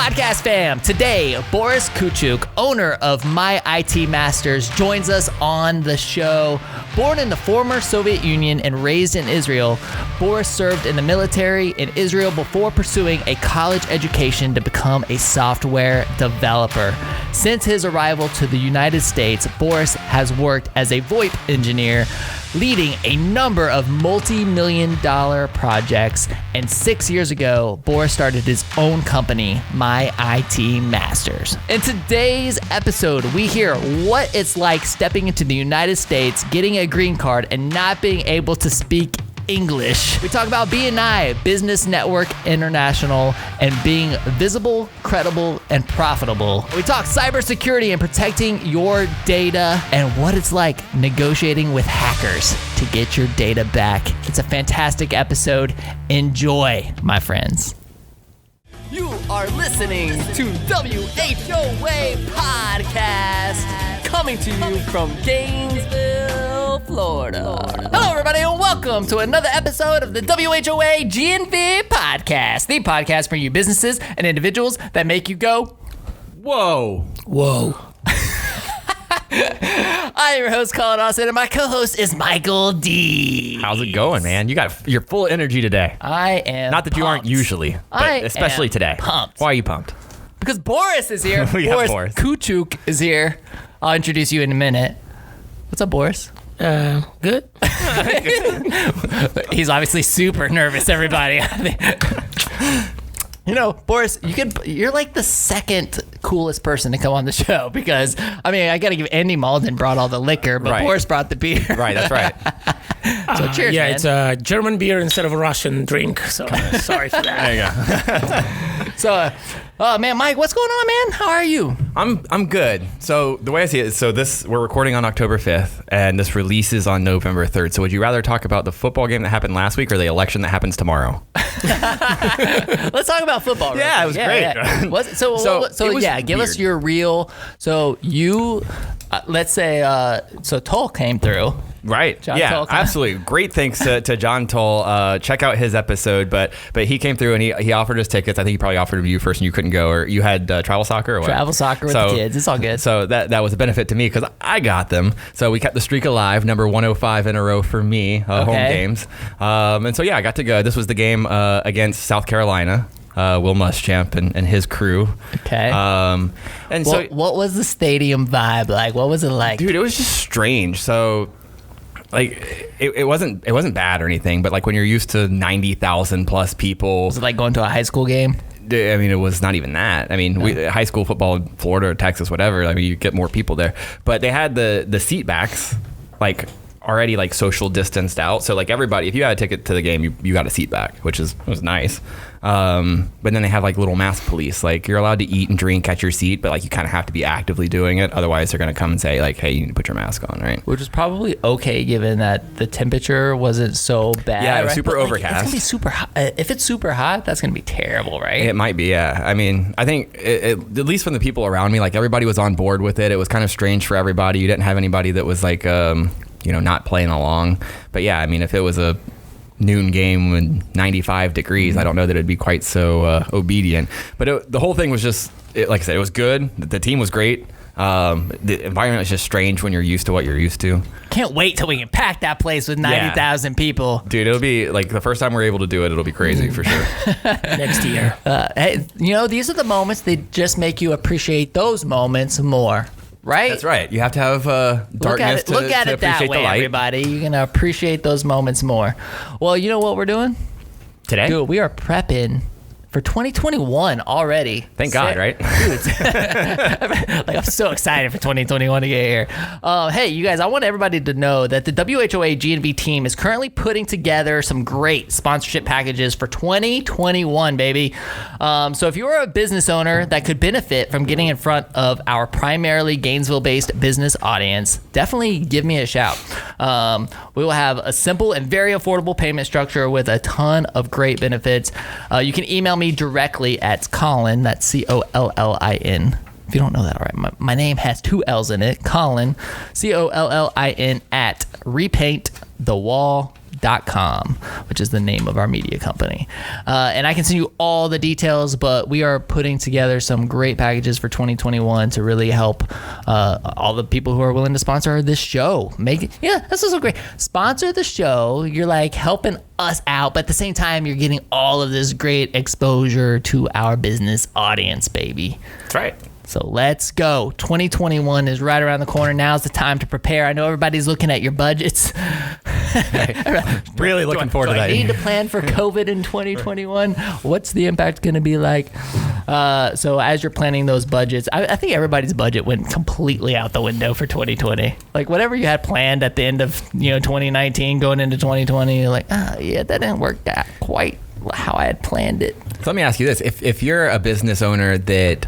Podcast fam? Today, Boris Kuchuk, owner of myitmasters, joins us on the show. Born in the former Soviet Union and raised in Israel, Boris served in the military in Israel before pursuing a college education to become a software developer. Since his arrival to the United States, Boris has worked as a VoIP engineer, leading a number of multi-million-dollar projects, and 6 years ago, Boris started his own company, myitmasters. In today's episode, we hear what it's like stepping into the United States, getting a green card, and not being able to speak English. We talk about BNI, Business Network International, and being visible, credible, and profitable. We talk cybersecurity and protecting your data and what it's like negotiating with hackers to get your data back. It's a fantastic episode. Enjoy, my friends. You are listening to WHOA Podcast, coming to you from Gainesville, Florida. Hello, everybody, and welcome to another episode of the WHOA GNV Podcast, the podcast for you businesses and individuals that make you go, whoa. Whoa. I'm your host, Collin, and my co-host is Michael D. How's it going, man? You're full of energy today. I am Not that pumped. You aren't usually, but especially today. Pumped. Why are you pumped? Because Boris is here. Boris Kuchuk is here. I'll introduce you in a minute. What's up, Boris? Good. He's obviously super nervous, everybody. You know, Boris, you're like the second coolest person to come on the show because, I mean, I got to give Andy Malden brought all the liquor, but Right. Boris brought the beer. Right, that's right. So cheers, yeah, man. it's a German beer instead of a Russian drink, so sorry for that. There you go. So, man, Mike, what's going on, man? How are you? I'm good. So the way I see it is, we're recording on October 5th, and this releases on November 3rd. So would you rather talk about the football game that happened last week or the election that happens tomorrow? Let's talk about football. Yeah, it was great. Yeah. Give us your real. So you, let's say, so Toll came through. Right. John yeah, Toll. absolutely. Great thanks to John Toll. Check out his episode. But he came through and he offered us tickets. I think he probably offered you first and you couldn't go. Or you had travel soccer or what? Travel soccer with the kids. It's all good. So that was a benefit to me because I got them. So we kept the streak alive, number 105 in a row for me, home games. And so, yeah, I got to go. This was the game against South Carolina. Will Muschamp and his crew. Okay. And so, what was the stadium vibe like? What was it like? Dude, it was just strange. So, like, it wasn't bad or anything, but like when you're used to 90,000 plus people. Was it like going to a high school game? I mean, it was not even that. I mean, high school football in Florida or Texas, whatever. I mean, you get more people there, but they had the seat backs like already like social distanced out. So like everybody, if you had a ticket to the game, you got a seat back, which was nice. But then they have like little mask police. Like you're allowed to eat and drink at your seat, but like you kind of have to be actively doing it. Otherwise, they're gonna come and say like, "Hey, you need to put your mask on," right? Which is probably okay given that the temperature wasn't so bad. Yeah, it was right? super But, like, overcast. It's gonna be super hot. If it's super hot, that's gonna be terrible, right? It might be, yeah. I mean, I think at least from the people around me, like everybody was on board with it. It was kind of strange for everybody. You didn't have anybody that was like, not playing along. But yeah, I mean, if it was a noon game with 95 degrees, I don't know that it'd be quite so obedient. But the whole thing was just, like I said, it was good. The team was great. The environment is just strange when you're used to what you're used to. Can't wait till we can pack that place with 90,000 people. Dude, it'll be like the first time we're able to do it, it'll be crazy for sure. Next year. Hey, these are the moments they just make you appreciate those moments more. Right? That's right. You have to have darkness Look at to it that appreciate way, the light. everybody. You're going to appreciate those moments more. Well, you know what we're doing? Today? Dude, we are prepping for 2021 already. Thank God, right? Dude, like I'm so excited for 2021 to get here. Hey, you guys, I want everybody to know that the WHOA GNV team is currently putting together some great sponsorship packages for 2021, baby. So if you're a business owner that could benefit from getting in front of our primarily Gainesville-based business audience, definitely give me a shout. We will have a simple and very affordable payment structure with a ton of great benefits. You can email me directly at Collin, that's Collin, If you don't know that already, my name has 2 L's in it. Collin, Collin at repaintthewall.com, which is the name of our media company. And I can send you all the details, but we are putting together some great packages for 2021 to really help all the people who are willing to sponsor this show. This is so great. Sponsor the show. You're like helping us out, but at the same time, you're getting all of this great exposure to our business audience, baby. That's right. So let's go. 2021 is right around the corner. Now's the time to prepare. I know everybody's looking at your budgets. Really looking forward to that. I need to plan for COVID in 2021. What's the impact going to be like? So as you're planning those budgets, I think everybody's budget went completely out the window for 2020. Like whatever you had planned at the end of 2019 going into 2020, you're like, that didn't work out quite how I had planned it. So let me ask you this. If you're a business owner that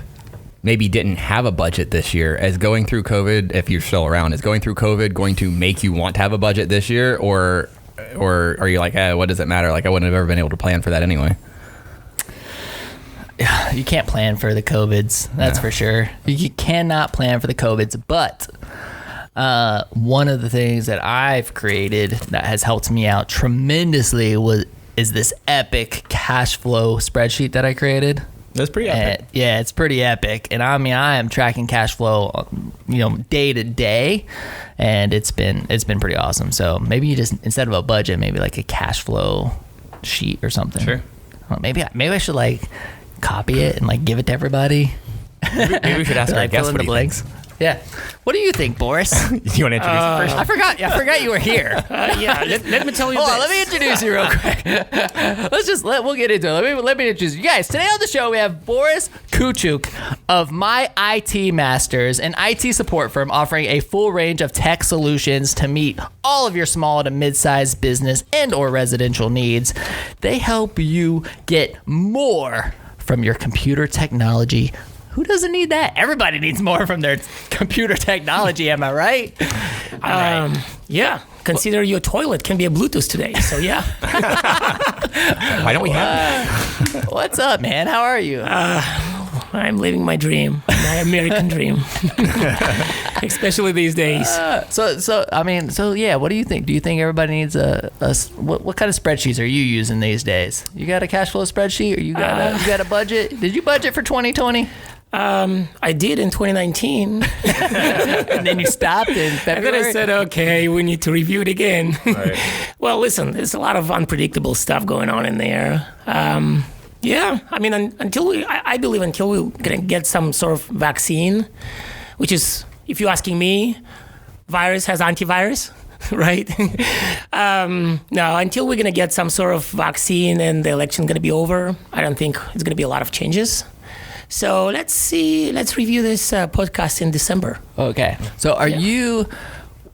maybe didn't have a budget this year, as going through COVID, if you're still around, is going through COVID going to make you want to have a budget this year? Or are you like, what does it matter? Like I wouldn't have ever been able to plan for that anyway. You can't plan for the COVIDs. That's for sure. You cannot plan for the COVIDs. But one of the things that I've created that has helped me out tremendously is this epic cash flow spreadsheet that I created. That's pretty epic. It's pretty epic. And I mean, I am tracking cash flow, day to day, and it's been pretty awesome. So maybe you just, instead of a budget, maybe like a cash flow sheet or something. Sure. Maybe I should like copy it and like give it to everybody. Maybe we should ask our guests what he thinks. Yeah. What do you think, Boris? You want to introduce it first? I forgot you were here. Let me tell you Hold this. on, let me introduce you real quick. We'll get into it. Let me introduce you guys. Today on the show, we have Boris Kuchuk of myitmasters, an IT support firm offering a full range of tech solutions to meet all of your small to mid-sized business and or residential needs. They help you get more from your computer technology. Who doesn't need that? Everybody needs more from their computer technology, am I right? Yeah. Consider your toilet can be a Bluetooth today. So yeah. Why don't we have that? What's up, man? How are you? I'm living my dream, my American dream, especially these days. What do you think? Do you think everybody needs what kind of spreadsheets are you using these days? You got a cash flow spreadsheet, or you got a budget? Did you budget for 2020? I did in 2019. And then you stopped in February? And then I said, okay, we need to review it again. Right. Well, listen, there's a lot of unpredictable stuff going on in there. I mean, until we're going to get some sort of vaccine, which is, if you're asking me, virus has antivirus, right? No, until we're going to get some sort of vaccine and the election going to be over, I don't think it's going to be a lot of changes. So let's review this podcast in December. Okay. So are you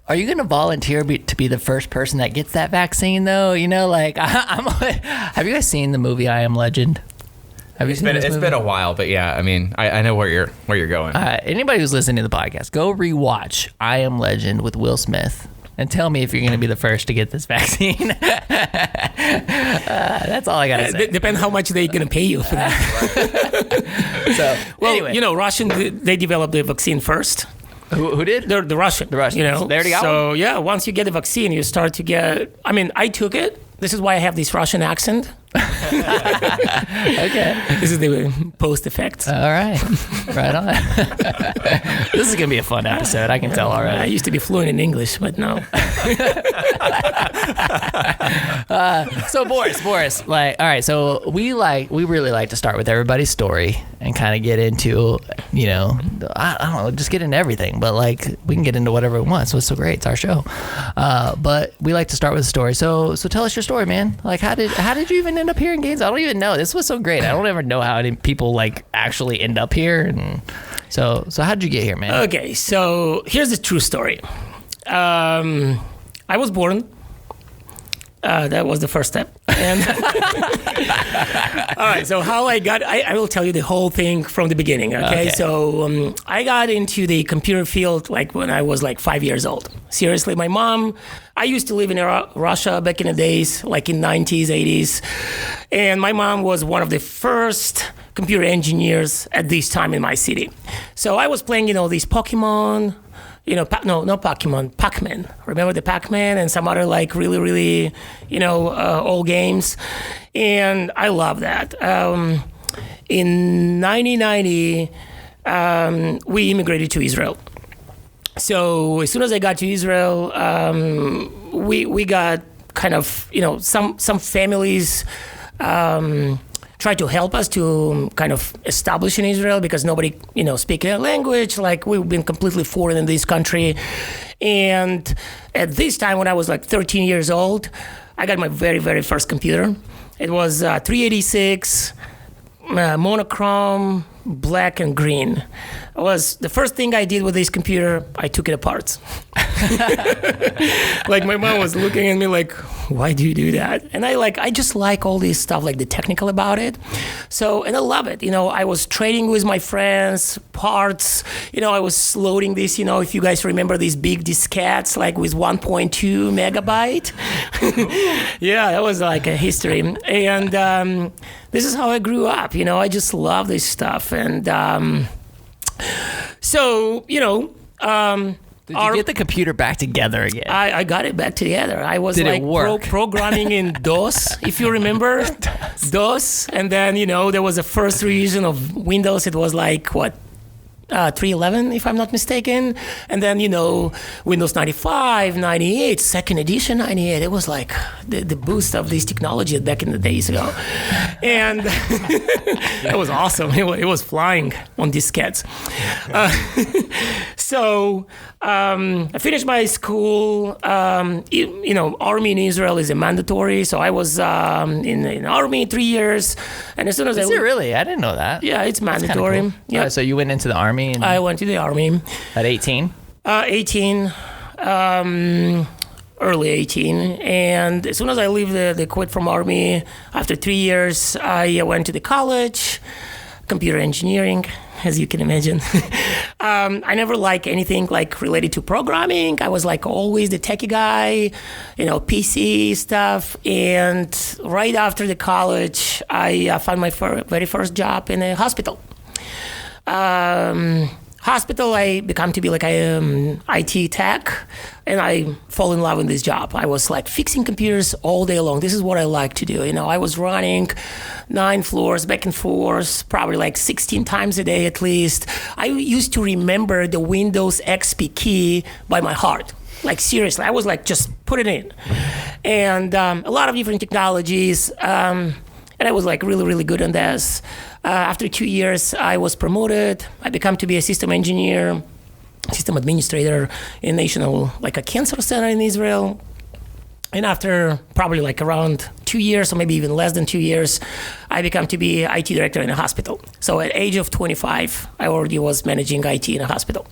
going to volunteer to be the first person that gets that vaccine though? Have you guys seen the movie I Am Legend? It's been a while, but yeah, I mean, I know where you're going. Anybody who's listening to the podcast, go rewatch I Am Legend with Will Smith and tell me if you're going to be the first to get this vaccine. That's all I got to say. Depends how much they're going to pay you for that. Anyway. Russian, they developed the vaccine first. Who did? The Russian. The Russian. They already got one. So, once you get the vaccine, you start to get... I mean, I took it. This is why I have this Russian accent. Okay. This is the post effect. All right. Right on. This is going to be a fun episode. I can tell already. I used to be fluent in English, but no. So Boris, all right. So we really like to start with everybody's story and kind of get into, I don't know, just get into everything. But we can get into whatever we want. So it's so great. It's our show. But we like to start with a story. So tell us your story, man. How did you even end up here in Gainesville? I don't even know. This was so great. I don't ever know how people actually end up here. And so how did you get here, man? Okay, so here's the true story. I was born. That was the first step. And all right, so how I will tell you the whole thing from the beginning, okay? So I got into the computer field when I was 5 years old. Seriously, my mom, I used to live in Russia back in the days, like in 90s, 80s. And my mom was one of the first computer engineers at this time in my city. So I was playing, these Pokemon, not Pokemon, Pac-Man. Remember the Pac-Man and some other like really, really, old games. And I love that. In 1990, we immigrated to Israel. So as soon as I got to Israel, we got kind of, some families tried to help us to kind of establish in Israel because nobody, speak their language. Like we've been completely foreign in this country. And at this time when I was like 13 years old, I got my very, very first computer. It was 386, monochrome, black and green. It was the first thing I did with this computer. I took it apart. Like my mom was looking at me like, why do you do that? And I just like all this stuff, like the technical about it. So, and I love it. I was trading with my friends, parts, I was loading this, if you guys remember these big diskettes, like with 1.2 megabyte. Yeah, that was like a history. And this is how I grew up. I just love this stuff. And did you get the computer back together again? I got it back together. I was Did it work? Programming in DOS, if you remember. DOS. And then, there was a first revision of Windows. It was like, 3.11, if I'm not mistaken. And then, Windows 95, 98, second edition 98. It was like the boost of this technology back in the days ago. And it was awesome. It was flying on diskettes. So I finished my school. Army in Israel is a mandatory. So I was in the Army 3 years. And as soon as Is it really? I didn't know that. Yeah, it's mandatory. Cool. Yeah. So you went into the Army? I went to the Army. At 18? 18. Early 18. And as soon as I leave the quit from Army, after 3 years, I went to the college, computer engineering, as you can imagine. I never liked anything like related to programming. I was like always the techie guy, PC stuff. And right after the college, I found my very first job in a hospital. Hospital, I become to be like a IT tech, and I fall in love with this job. I was like fixing computers all day long. This is what I like to do. I was running 9 floors back and forth, probably like 16 times a day at least. I used to remember the Windows XP key by my heart. Like seriously, I was like, just put it in. And a lot of different technologies, and I was like really, really good on this. After 2 years, I was promoted. I became to be a system engineer, system administrator in a cancer center in Israel. And after probably like around 2 years, or maybe even less than 2 years, I became to be IT director in a hospital. So at age of 25, I already was managing IT in a hospital.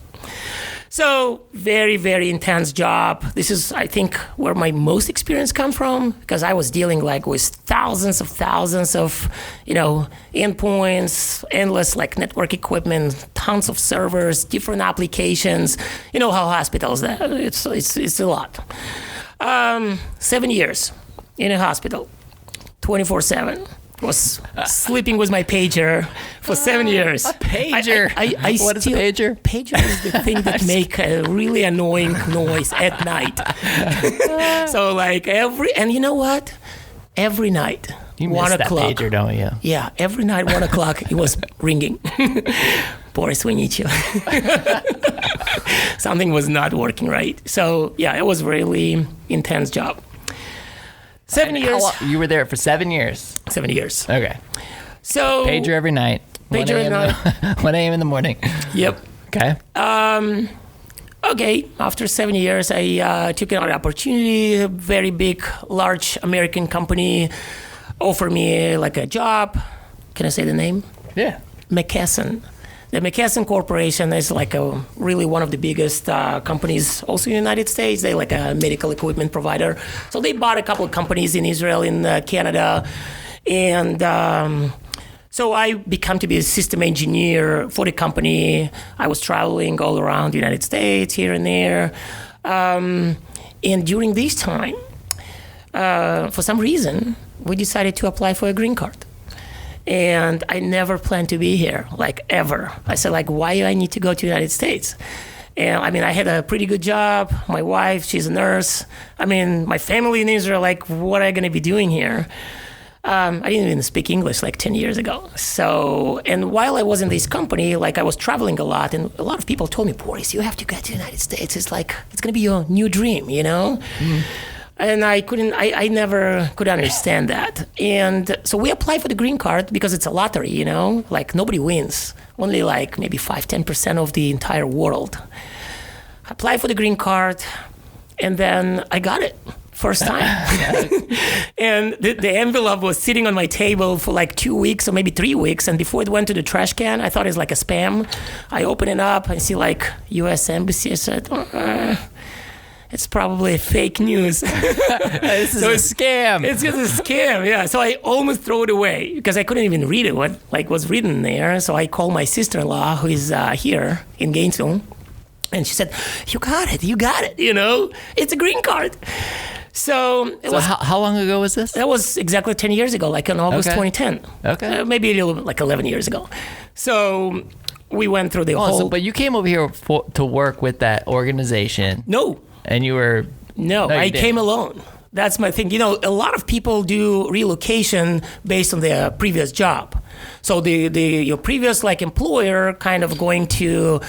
So very, very intense job. This is, I think, where my most experience come from, because I was dealing like with thousands of endpoints, endless like network equipment, tons of servers, different applications. You know how hospitals, it's a lot. 7 years in a hospital, 24/7. Was sleeping with my pager for 7 years. A pager? What is a pager? Pager is the thing that make a really annoying noise at night. So like and you know what? Every night, you 1 miss that o'clock. pager, don't you? Yeah, every night, 1 o'clock, it was ringing. Boris, we need you. Something was not working right. So yeah, it was really intense job. 7 years. You were there for 7 years. 7 years. Okay. So Pager every night. Pager every night. 1 a.m. in the morning. Yep. Okay. Okay. After 7 years, I took another opportunity. A very big, large American company offered me like a job. Can I say the name? Yeah. McKesson. The McKesson Corporation is like really one of the biggest companies also in the United States. They're like a medical equipment provider. So they bought a couple of companies in Israel, in Canada. And so I became to be a system engineer for the company. I was traveling all around the United States, here and there. And during this time, for some reason, we decided to apply for a green card. And I never planned to be here, like ever. I said, like, why do I need to go to the United States? And I mean, I had a pretty good job. My wife, she's a nurse. I mean, my family in Israel, like, what am I going to be doing here? I didn't even speak English like 10 years ago. So, and while I was in this company, like I was traveling a lot, and a lot of people told me, Boris, you have to get to the United States. It's like, it's going to be your new dream, you know? Mm-hmm. And I never could understand that. And so we applied for the green card because it's a lottery, you know? Like nobody wins. Only like maybe 5-10% of the entire world. I applied for the green card, and then I got it. First time. And the envelope was sitting on my table for like 2 weeks or maybe 3 weeks. And before it went to the trash can, I thought it was like a spam. I open it up and see like U.S. Embassy. I said, it's probably fake news. This is a scam. It's just a scam, yeah. So I almost threw it away because I couldn't even read it, what like was written there. So I called my sister-in-law, who is here in Gainesville. And she said, you got it, you know? It's a green card. So how long ago was this? That was exactly 10 years ago, like in August 2010. Okay. Maybe a little, like 11 years ago. So we went through the whole... but you came over here to work with that organization. No. And you were... No, I came alone. That's my thing. You know, a lot of people do relocation based on their previous job. So your previous like employer kind of going to,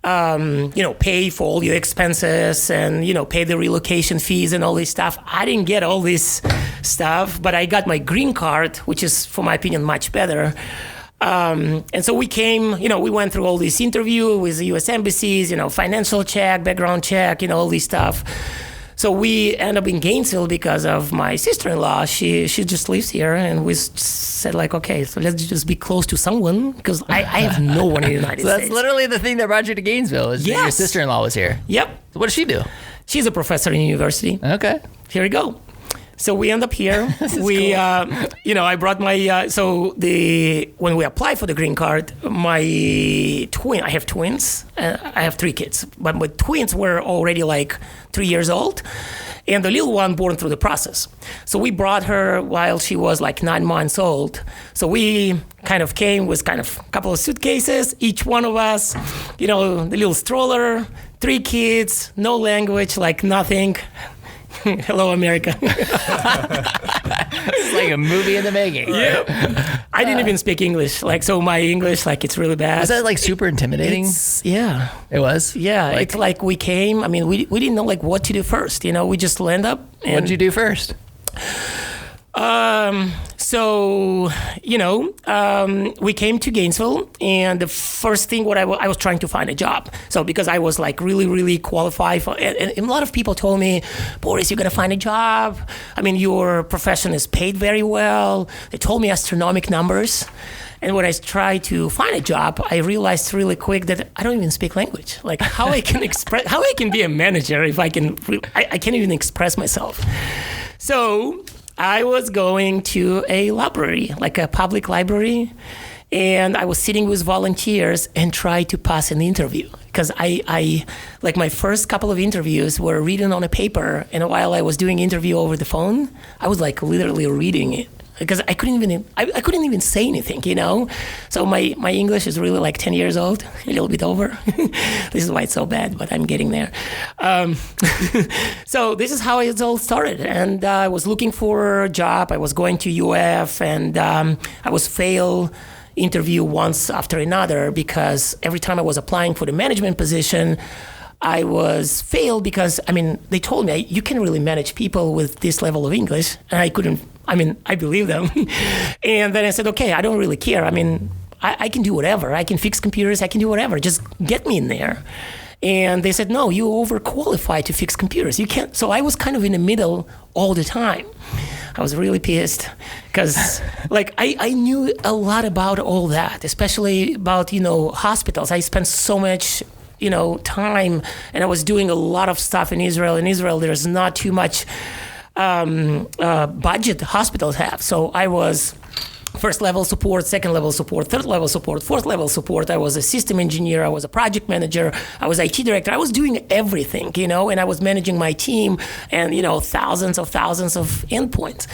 pay for all your expenses and, pay the relocation fees and all this stuff. I didn't get all this stuff, but I got my green card, which is, for my opinion, much better. And so we came, we went through all this interview with the U.S. embassies, financial check, background check, all this stuff. So we ended up in Gainesville because of my sister-in-law. She just lives here, and we said like, okay, so let's just be close to someone because I have no one in the United States. That's literally the thing that brought you to Gainesville is that your sister-in-law was here. Yep. So what does she do? She's a professor in university. Okay. Here we go. So we end up here. We, cool. I brought my, when we applied for the green card, I have twins. I have 3 kids, but my twins were already like 3 years old, and the little one born through the process. So we brought her while she was like 9 months old. So we kind of came with kind of a couple of suitcases, each one of us, the little stroller, 3 kids, no language, like nothing. Hello, America. It's like a movie in the making. Yeah. I didn't even speak English. So my English, it's really bad. Was that like super intimidating? Yeah. It was? Yeah. It's like we came, we didn't know what to do first. We just land up. What did you do first? We came to Gainesville, and the first thing I was trying to find a job. So because I was like really, really qualified for, and a lot of people told me, Boris, you're gonna find a job. Your profession is paid very well. They told me astronomical numbers. And when I tried to find a job, I realized really quick that I don't even speak language. Like how I can be a manager if I can't even express myself. So I was going to a library, like a public library, and I was sitting with volunteers and tried to pass an interview. Because I my first couple of interviews were written on a paper, and while I was doing interview over the phone, I was like literally reading it. Because I couldn't even say anything, So my English is really like 10 years old, a little bit over. This is why it's so bad, but I'm getting there. So this is how it all started. And I was looking for a job. I was going to UF, and I was fail interview once after another because every time I was applying for the management position, I was failed because, they told me you can really manage people with this level of English, and I couldn't. I believe them. And then I said, okay, I don't really care. I can do whatever. I can fix computers. I can do whatever. Just get me in there. And they said, no, you're overqualified to fix computers. You can't. So I was kind of in the middle all the time. I was really pissed because I knew a lot about all that, especially about, hospitals. I spent so much time, and I was doing a lot of stuff in Israel. In Israel, there's not too much budget hospitals have. So I was first level support, second level support, third level support, fourth level support. I was a system engineer. I was a project manager. I was IT director. I was doing everything, and I was managing my team and, thousands of endpoints.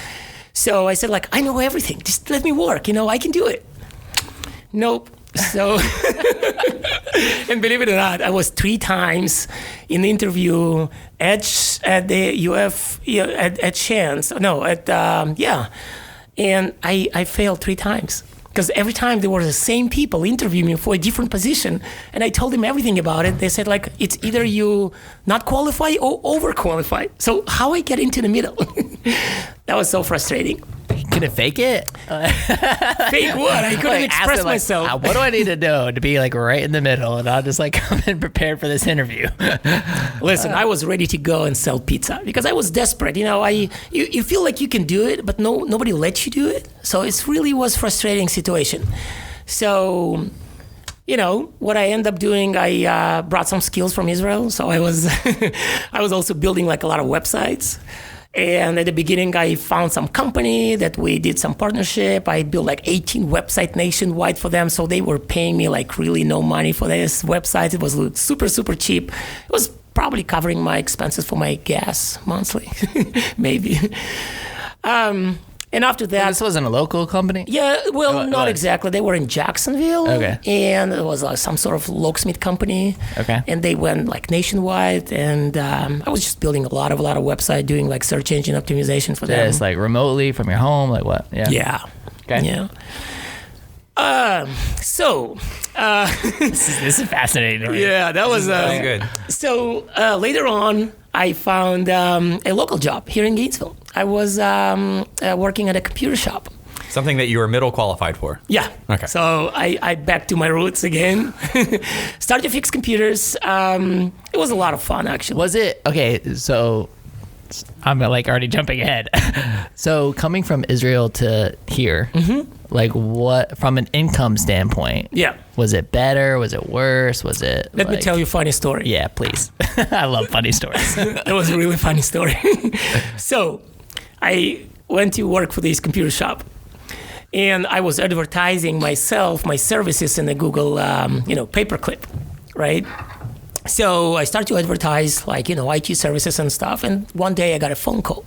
So I said, I know everything. Just let me work. I can do it. Nope. So, and believe it or not, I was 3 times in the interview at the UF, at Chance. No, and I failed 3 times. Because every time there were the same people interviewing me for a different position, and I told them everything about it. They said, it's either you not qualify or overqualified. So how I get into the middle? That was so frustrating. Couldn't fake it? Fake what? I couldn't express myself. What do I need to know to be right in the middle? And I'll just come in prepared for this interview. Listen, I was ready to go and sell pizza because I was desperate. You feel like you can do it, but nobody lets you do it. So it really was frustrating situation. So, what I ended up doing, I brought some skills from Israel. So I was also building a lot of websites. And at the beginning, I found some company that we did some partnership. I built 18 websites nationwide for them. So they were paying me really no money for this website. It was super, super cheap. It was probably covering my expenses for my gas monthly, maybe. And after that... This wasn't a local company? Yeah, well, not exactly. They were in Jacksonville. Okay. And it was some sort of locksmith company. Okay. And they went nationwide. And I was just building a lot of website, doing search engine optimization for them. Just remotely from your home, what? Yeah. Yeah. Okay. Yeah. This is fascinating. Right? Yeah, that was Very good. So later on, I found a local job here in Gainesville. I was working at a computer shop. Something that you were middle qualified for. Yeah. Okay. So I back to my roots again. Started to fix computers. It was a lot of fun, actually. Was it? Okay, so I'm already jumping ahead. So coming from Israel to here, what, from an income standpoint? Yeah. Was it better? Was it worse? Was it? Let me tell you a funny story. Yeah, please. I love funny stories. It was a really funny story. So I went to work for this computer shop. And I was advertising my services in the Google, pay-per-click, right? So I started to advertise IT services and stuff. And one day I got a phone call.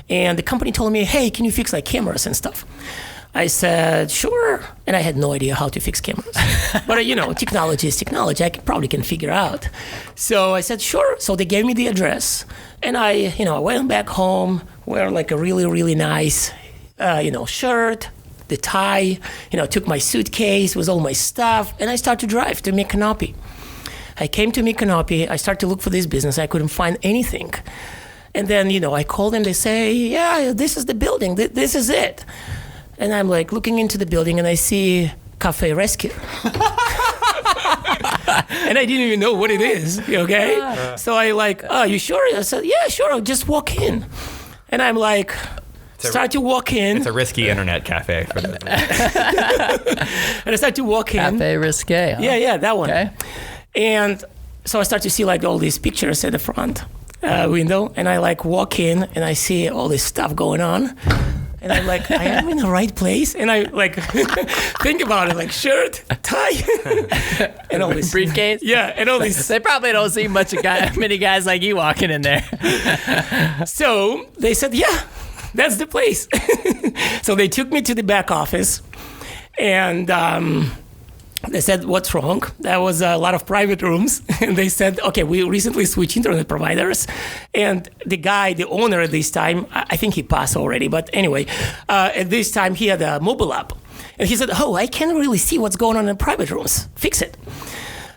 And the company told me, hey, can you fix cameras and stuff? I said, sure. And I had no idea how to fix cameras. But, technology is technology. I probably can figure out. So I said, sure. So they gave me the address. And I went back home, wear a really, really nice, shirt, the tie, took my suitcase with all my stuff. And I started to drive to Micanopy. I came to Micanopy. I started to look for this business. I couldn't find anything. And then, I called them. They say, yeah, this is the building. This is it. And I'm looking into the building and I see Cafe Risque. And I didn't even know what it is, okay? So I oh, you sure? I said, yeah, sure, I'll just walk in. And I'm start to walk in. It's a risky internet cafe. For that. And I start to walk in. Cafe Risque. Huh? Yeah, that one. Okay. And so I start to see all these pictures at the front window. And I walk in and I see all this stuff going on. And I'm I am in the right place. And I think about it, shirt, tie, and all this briefcase. Yeah, and all this. They probably don't see many guys like you walking in there. So they said, yeah, that's the place. So they took me to the back office, and they said, what's wrong? There was a lot of private rooms. And they said, okay, we recently switched internet providers. And the owner at this time, I think he passed already, but anyway, at this time he had a mobile app. And he said, I can't really see what's going on in private rooms. Fix it.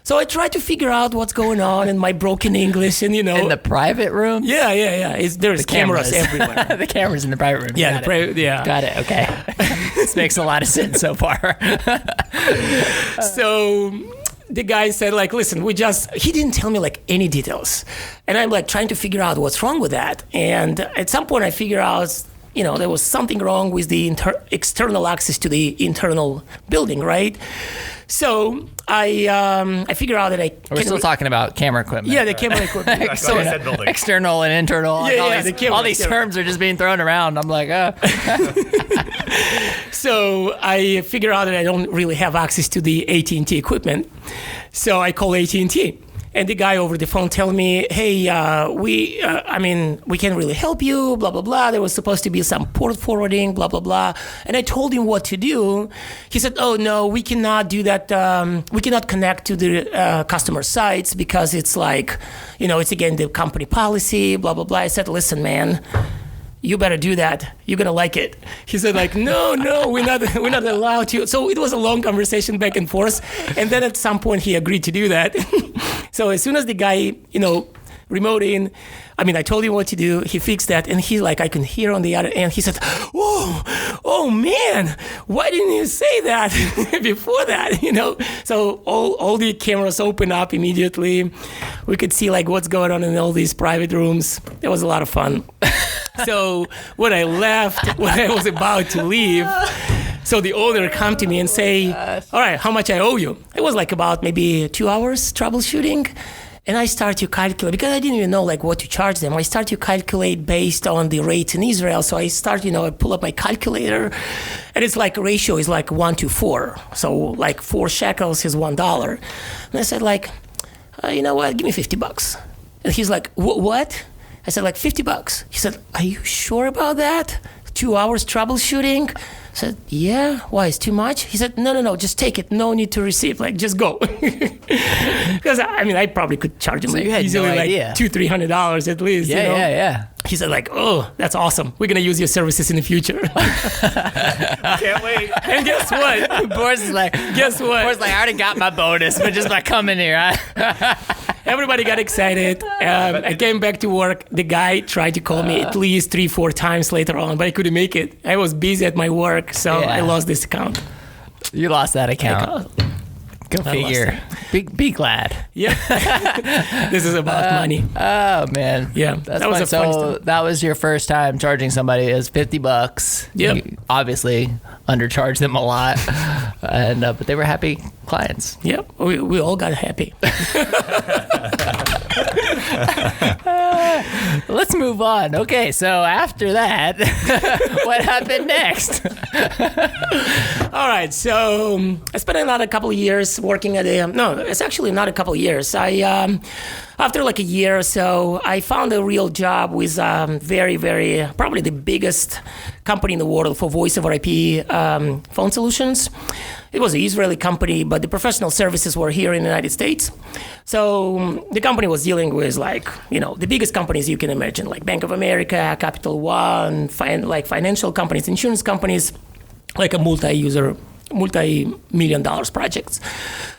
So I tried to figure out what's going on in my broken English and, In the private room? Yeah. There's cameras everywhere. The cameras in the private room. Yeah, Got it, okay. This makes a lot of sense so far. So the guy said, listen, he didn't tell me any details. And I'm trying to figure out what's wrong with that. And at some point I figure out there was something wrong with the external access to the internal building, right? So I figure out that We're still talking about camera equipment. Yeah, the camera equipment. So I said building. External and internal. All these terms are just being thrown around. I'm like, So I figure out that I don't really have access to the AT&T equipment. So I call AT&T. And the guy over the phone tell me, hey, we can't really help you, blah, blah, blah. There was supposed to be some port forwarding, blah, blah, blah. And I told him what to do. He said, oh, no, we cannot do that. We cannot connect to the customer sites because it's like, it's again the company policy, blah, blah, blah. I said, listen, man, you better do that. You're gonna like it. He said, like, no, we're not allowed to. So it was a long conversation back and forth. And then at some point he agreed to do that. So as soon as the guy, remote in, I told him what to do. He fixed that, and he's like, I can hear on the other end. He said, oh man, why didn't you say that before that? So all the cameras opened up immediately. We could see like what's going on in all these private rooms. It was a lot of fun. So when I was about to leave, so the owner come to me and say, all right, how much I owe you? It was like about maybe 2 hours troubleshooting. And I start to calculate, because I didn't even know like what to charge them. I start to calculate based on the rates in Israel. So I start, I pull up my calculator, and it's like ratio is like 1 to 4. So like 4 shekels is $1. And I said like, you know what, give me $50. And he's like, what? I said like $50. He said, are you sure about that? 2 hours troubleshooting? I said, yeah, why, it's too much? He said, no, just take it. No need to receive, like, just go. Because, I probably could charge him so you had easily no like idea. $200-$300 at least. Yeah. He said like, oh, that's awesome. We're going to use your services in the future. Can't wait. And guess what? Boris is like, guess what? Boris is like, I already got my bonus, but just by coming here, Everybody got excited. I came back to work. The guy tried to call me at least 3-4 times later on, but I couldn't make it. I was busy at my work, so I lost this account. You lost that account. Go figure. Be glad. Yeah. This is about money. Oh man. Yeah. That was fun story. That was your first time charging somebody is $50. Yep. You obviously undercharged them a lot, and but they were happy clients. Yep. We all got happy. Let's move on. Okay, so after that, what happened next? All right, so I spent another couple of years working at it's actually not a couple of years. After like a year or so, I found a real job with very, very, probably the biggest company in the world for voice over IP phone solutions. It was an Israeli company, but the professional services were here in the United States. So the company was dealing with the biggest companies you can imagine, like Bank of America, Capital One, financial companies, insurance companies, like a multi-million dollars projects.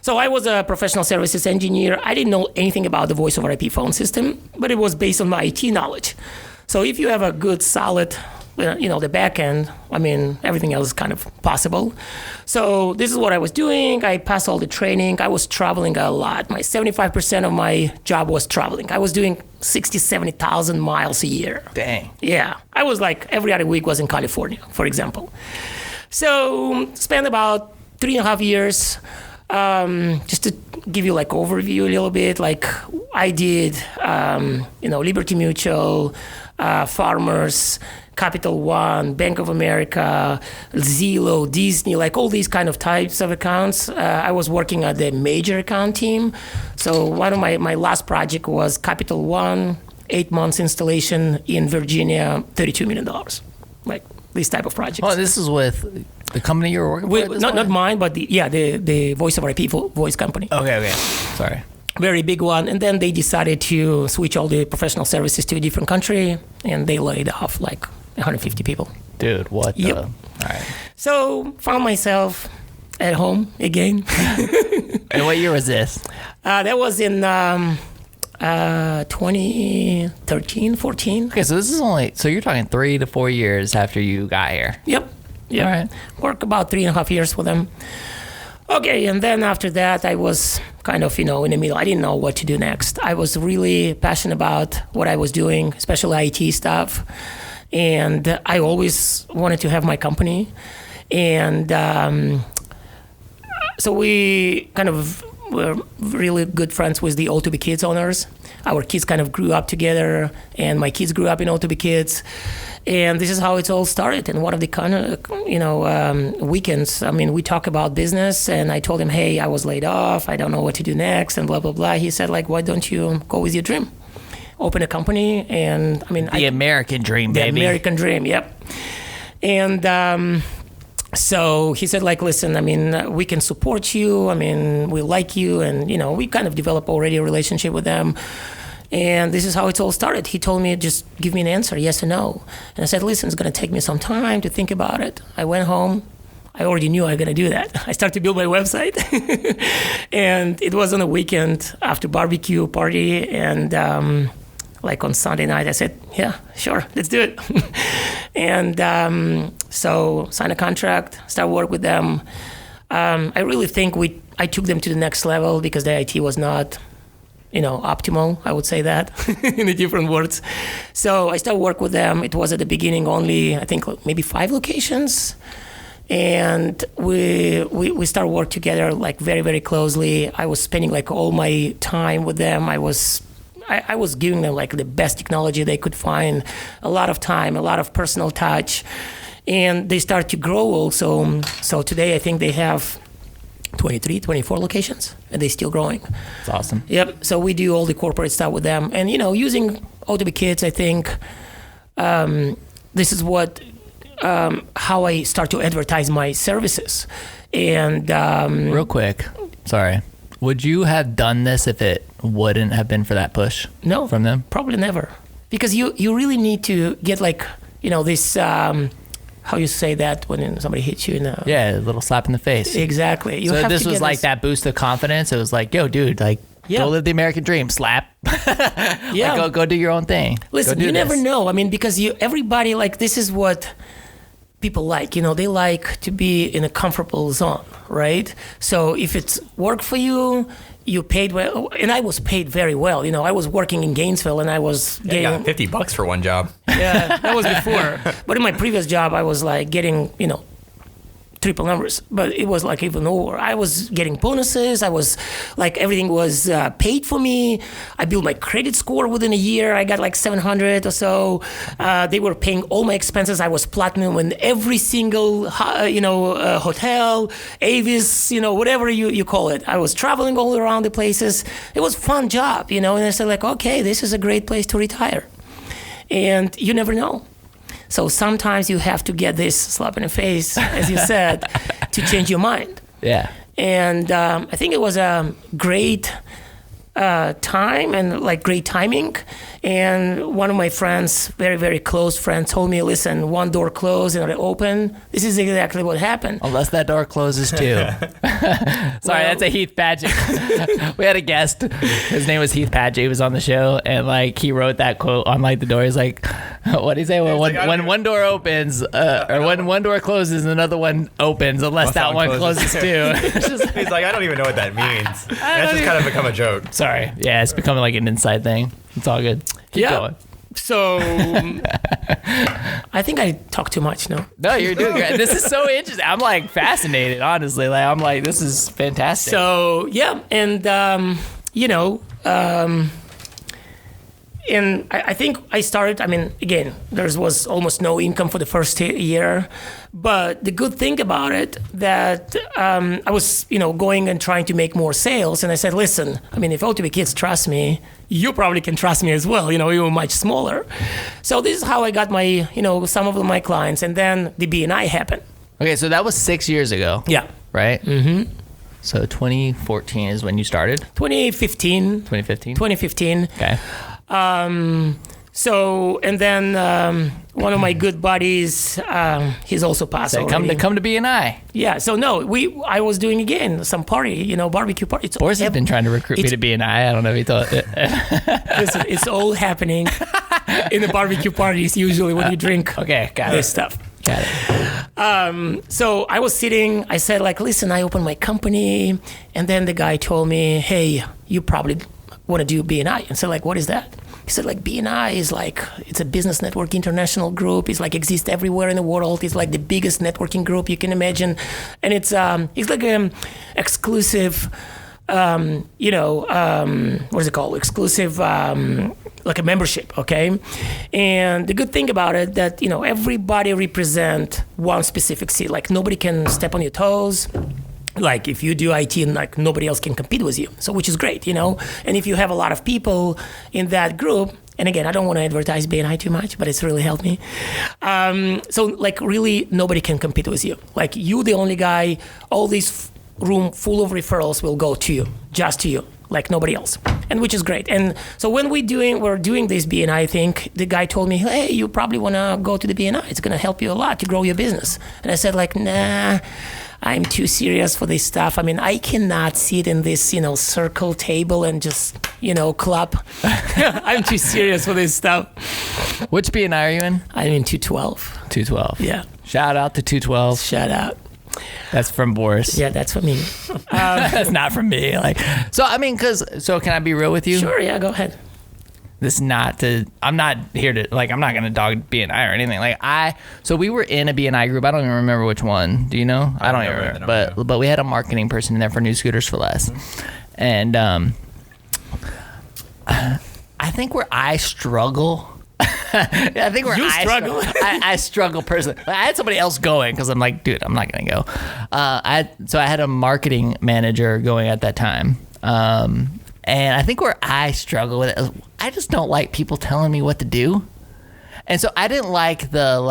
So I was a professional services engineer. I didn't know anything about the voice over IP phone system, but it was based on my IT knowledge. So if you have a good, solid, the back end, everything else is kind of possible. So this is what I was doing. I passed all the training. I was traveling a lot. 75% of my job was traveling. I was doing 70,000 miles a year. Dang. Yeah. I was like every other week was in California, for example. So spent about 3.5 years. Just to give you overview a little bit, I did, Liberty Mutual, Farmers, Capital One, Bank of America, Zillow, Disney, all these kind of types of accounts. I was working at the major account team. So one of my last project was Capital One, 8 months installation in Virginia, $32 million. These type of projects. Oh, this is with the company you were working with? Not mine, but the voice over IP voice company. Okay. Sorry. Very big one. And then they decided to switch all the professional services to a different country, and they laid off 150 people. Dude, what the? Yep. All right. So found myself at home again. And what year was this? That was in 2013, 14. Okay, so this is so you're talking 3 to 4 years after you got here. Yep. All right. Worked about 3.5 years for them. Okay, and then after that, I was kind of, in the middle. I didn't know what to do next. I was really passionate about what I was doing, especially IT stuff. And I always wanted to have my company. And so we kind of were really good friends with the O2B Kids owners. Our kids kind of grew up together, and my kids grew up in O2B Kids. And this is how it all started. And one of the kind of, weekends, I mean, we talk about business, and I told him, hey, I was laid off. I don't know what to do next, and blah, blah, blah. He said, like, why don't you go with your dream? Open a company, and I mean... The American dream, baby. The American dream, yep. And so he said, like, listen, I mean, we can support you. I mean, we like you. And, we kind of developed already a relationship with them. And this is how it all started. He told me, just give me an answer, yes or no. And I said, listen, it's going to take me some time to think about it. I went home. I already knew I was going to do that. I started to build my website. And it was on a weekend after barbecue party. And like on Sunday night, I said, yeah, sure, let's do it. And so sign a contract, start work with them. I really think I took them to the next level because the IT was not, optimal. I would say that in the different words. So I started work with them. It was at the beginning only, I think, maybe 5 locations. And we started work together like very, very closely. I was spending like all my time with them. I was giving them like the best technology they could find, a lot of time, a lot of personal touch, and they start to grow also. So today I think they have 23, 24 locations, and they're still growing. It's awesome. Yep. So we do all the corporate stuff with them, and using O2B Kids, I think this is what how I start to advertise my services. And real quick, sorry. Would you have done this if it wouldn't have been for that push? No, from them? Probably never. Because you really need to get like, this, how you say that when somebody hits you in a... Yeah, a little slap in the face. Exactly. So this was like that boost of confidence. It was like, yo, dude, like, go live the American dream, slap. Yeah. Like, go do your own thing. Listen, you never know. I mean, because everybody, like, this is what people like, they like to be in a comfortable zone, right? So if it's work for you, you paid well, and I was paid very well. I was working in Gainesville, and I was getting $50 for one job. Yeah, that was before. But in my previous job, I was like getting, triple numbers, but it was like even over. I was getting bonuses. I was like, everything was paid for me. I built my credit score within a year. I got like 700 or so. They were paying all my expenses. I was platinum in every single, hotel, Avis, whatever you call it. I was traveling all around the places. It was a fun job, and I said like, okay, this is a great place to retire. And you never know. So sometimes you have to get this slap in the face, as you said, to change your mind. Yeah. And I think it was a great time and like great timing. And one of my friends, very, very close friend, told me, listen, one door closed and it opened. This is exactly what happened. Unless that door closes too. Sorry, that's a Heath Padgett. We had a guest. His name was Heath Padgett. He was on the show, and like he wrote that quote on like the door. He's like, what did he say? When one door opens, or when one door closes, another one opens, unless that one closes too. He's like, I don't even know what that means. That's just kind of become a joke. Sorry. Yeah, it's becoming like an inside thing. It's all good. Keep going. So I think I talk too much, no? No, you're doing great. This is so interesting. I'm like fascinated, honestly. Like I'm like, this is fantastic. So yeah, and and I think I started, I mean, again, there was almost no income for the first year. But the good thing about it that I was, going and trying to make more sales. And I said, listen, I mean, if O2B Kids trust me, you probably can trust me as well. You were much smaller. So this is how I got my, some of my clients. And then the BNI happened. Okay, so that was 6 years ago. Yeah. Right? Mm-hmm. So 2014 is when you started? 2015. 2015? Okay. So, and then one of my good buddies, he's also passed already. Come to BNI. Yeah, so no, I was doing again some party, barbecue party. Boris has been trying to recruit me to BNI. I don't know if he thought it. Listen, it's all happening in the barbecue parties usually when you drink this stuff. Got it. So I was sitting, I said like, listen, I opened my company. And then the guy told me, hey, you probably want to do BNI. And so like, what is that? He said like BNI is like, it's a business network international group. It's like exists everywhere in the world. It's like the biggest networking group you can imagine. And it's like an exclusive, what is it called? Exclusive, like a membership, okay? And the good thing about it that, everybody represent one specific seat. Like nobody can step on your toes. Like if you do IT and like nobody else can compete with you. So which is great, And if you have a lot of people in that group, and again, I don't want to advertise BNI too much, but it's really helped me. So like really nobody can compete with you. Like you, the only guy, all this room full of referrals will go to you, just to you, like nobody else. And which is great. And so when we're doing this BNI thing, the guy told me, hey, you probably want to go to the BNI. It's going to help you a lot to grow your business. And I said like, nah, I'm too serious for this stuff. I mean, I cannot sit in this, circle table and just, clap. I'm too serious for this stuff. Which BNI are you in? I'm in 212. 212. Yeah. Shout out to 212. Shout out. That's from Boris. Yeah, that's for me. That's not from me. So can I be real with you? Sure, yeah, go ahead. I'm not here to, I'm not going to dog BNI or anything. So we were in a BNI group. I don't even remember which one. Do you know? I don't even remember. But we had a marketing person in there for New Scooters for Less. Mm-hmm. And I think where I struggle, I think where I struggle personally. I had somebody else going because I'm like, dude, I'm not going to go. So I had a marketing manager going at that time. And I think where I struggle with it is I just don't like people telling me what to do. And so I didn't like the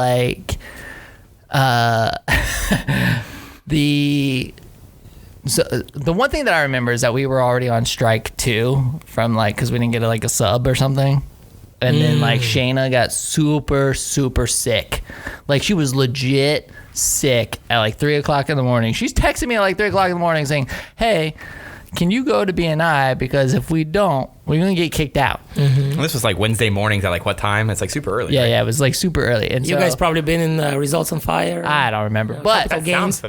one thing that I remember is that we were already on strike too from because we didn't get a sub or something. And then Shayna got super, super sick. She was legit sick at 3 o'clock in the morning. She's texting me at 3 o'clock in the morning saying, hey, can you go to BNI? Because if we don't, we're going to get kicked out. Mm-hmm. This was Wednesday mornings at what time? It's super early. Yeah, right? Yeah, it was super early. And you guys probably been in Results on Fire? I don't remember. But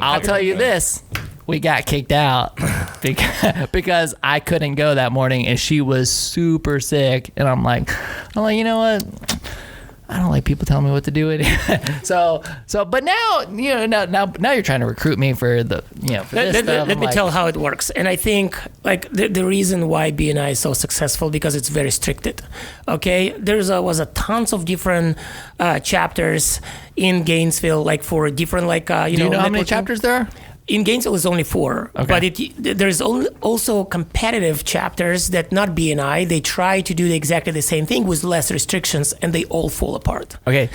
I'll tell you this. We got kicked out because I couldn't go that morning and she was super sick. And I'm like, you know what? I don't like people telling me what to do. But now, now you're trying to recruit me for the, for this stuff. Let me tell how it works. And I think the reason why BNI is so successful because it's very restricted. Okay. Was a tons of different chapters in Gainesville, for different, do you know how many chapters there are? In Gainesville, it's only 4, okay. But there's also competitive chapters that not BNI. They try to do exactly the same thing with less restrictions, and they all fall apart. Okay,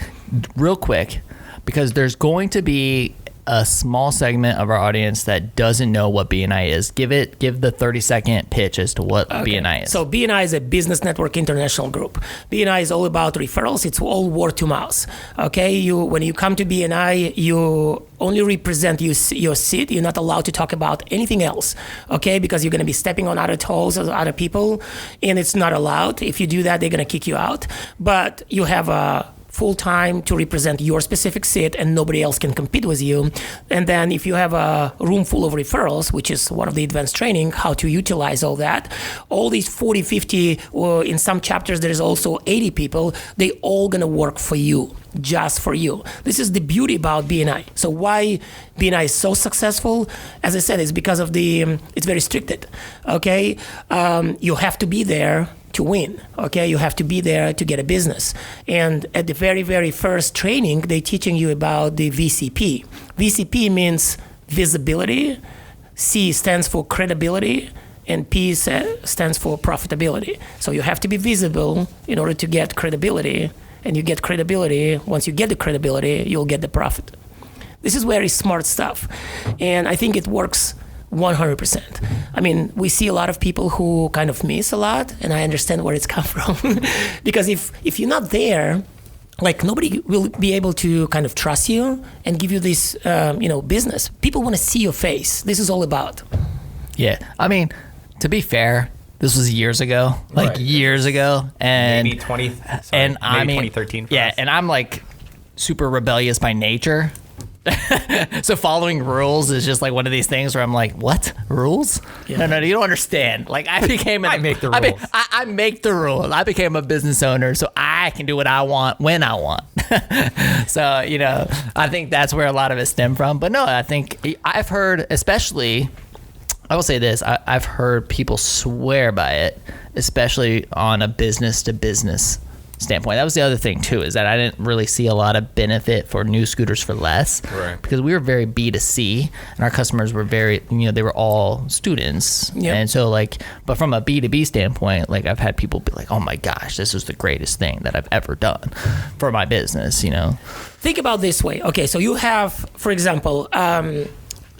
real quick, because there's going to be a small segment of our audience that doesn't know what BNI is. Give the 30-second pitch as to what BNI is. So BNI is a business network international group. BNI is all about referrals. It's all word to mouth. Okay, when you come to BNI, you only represent your seat. You're not allowed to talk about anything else. Okay, because you're going to be stepping on other toes of other people, and it's not allowed. If you do that, they're going to kick you out. But you have a full time to represent your specific seat and nobody else can compete with you. And then if you have a room full of referrals, which is one of the advanced training, how to utilize all that, all these 40, 50, or in some chapters, there's also 80 people, they all gonna work for you, just for you. This is the beauty about BNI. So why BNI is so successful? As I said, it's because of it's very restricted, okay? You have to be there to win, okay? You have to be there to get a business. And at the very, very first training, they're teaching you about the VCP. VCP means visibility, C stands for credibility, and P stands for profitability. So you have to be visible in order to get credibility, and you get credibility. Once you get the credibility, you'll get the profit. This is very smart stuff, and I think it works 100%. I mean, we see a lot of people who kind of miss a lot, and I understand where it's come from. Because if you're not there, nobody will be able to kind of trust you and give you this, business. People want to see your face. This is all about. Yeah, I mean, to be fair, this was years ago, years ago, and maybe 2013. Yeah, and I'm super rebellious by nature. So following rules is just like one of these things where I'm like, what rules? Yeah. No, you don't understand. Like I became I make the rules. I make the rules. I became a business owner, so I can do what I want when I want. So I think that's where a lot of it stemmed from. But no, I think I've heard, especially, I will say this: I've heard people swear by it, especially on a business to business standpoint. That was the other thing too, is that I didn't really see a lot of benefit for new scooters for less, right? Because we were very B2C and our customers were very, they were all students. Yep. And so but from a B2B standpoint, like I've had people be like, oh my gosh, this is the greatest thing that I've ever done for my business, Think about this way. Okay, so you have, for example,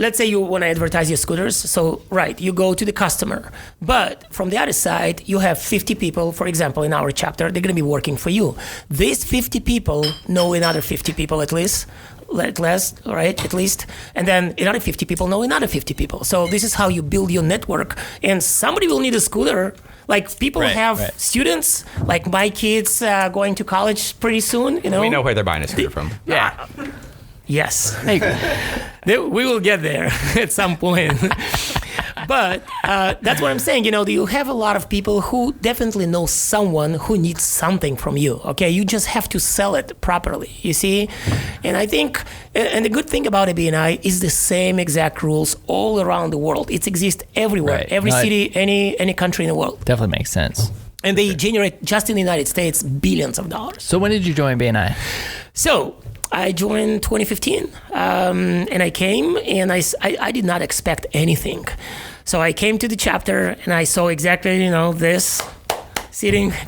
let's say you want to advertise your scooters. So, right, you go to the customer. But from the other side, you have 50 people, for example, in our chapter, they're going to be working for you. These 50 people know another 50 people at least. At least. And then another 50 people know another 50 people. So this is how you build your network. And somebody will need a scooter. Like people have students, like my kids going to college pretty soon, We know where they're buying a scooter from. Yeah. Yes. We will get there at some point. But that's what I'm saying. You have a lot of people who definitely know someone who needs something from you. Okay, you just have to sell it properly. You see, and I think, and the good thing about a BNI is the same exact rules all around the world. It exists everywhere, every city, any country in the world. Definitely makes sense. And they generate just in the United States billions of dollars. So when did you join BNI? So I joined 2015, and I came, and I did not expect anything. So I came to the chapter, and I saw exactly, this,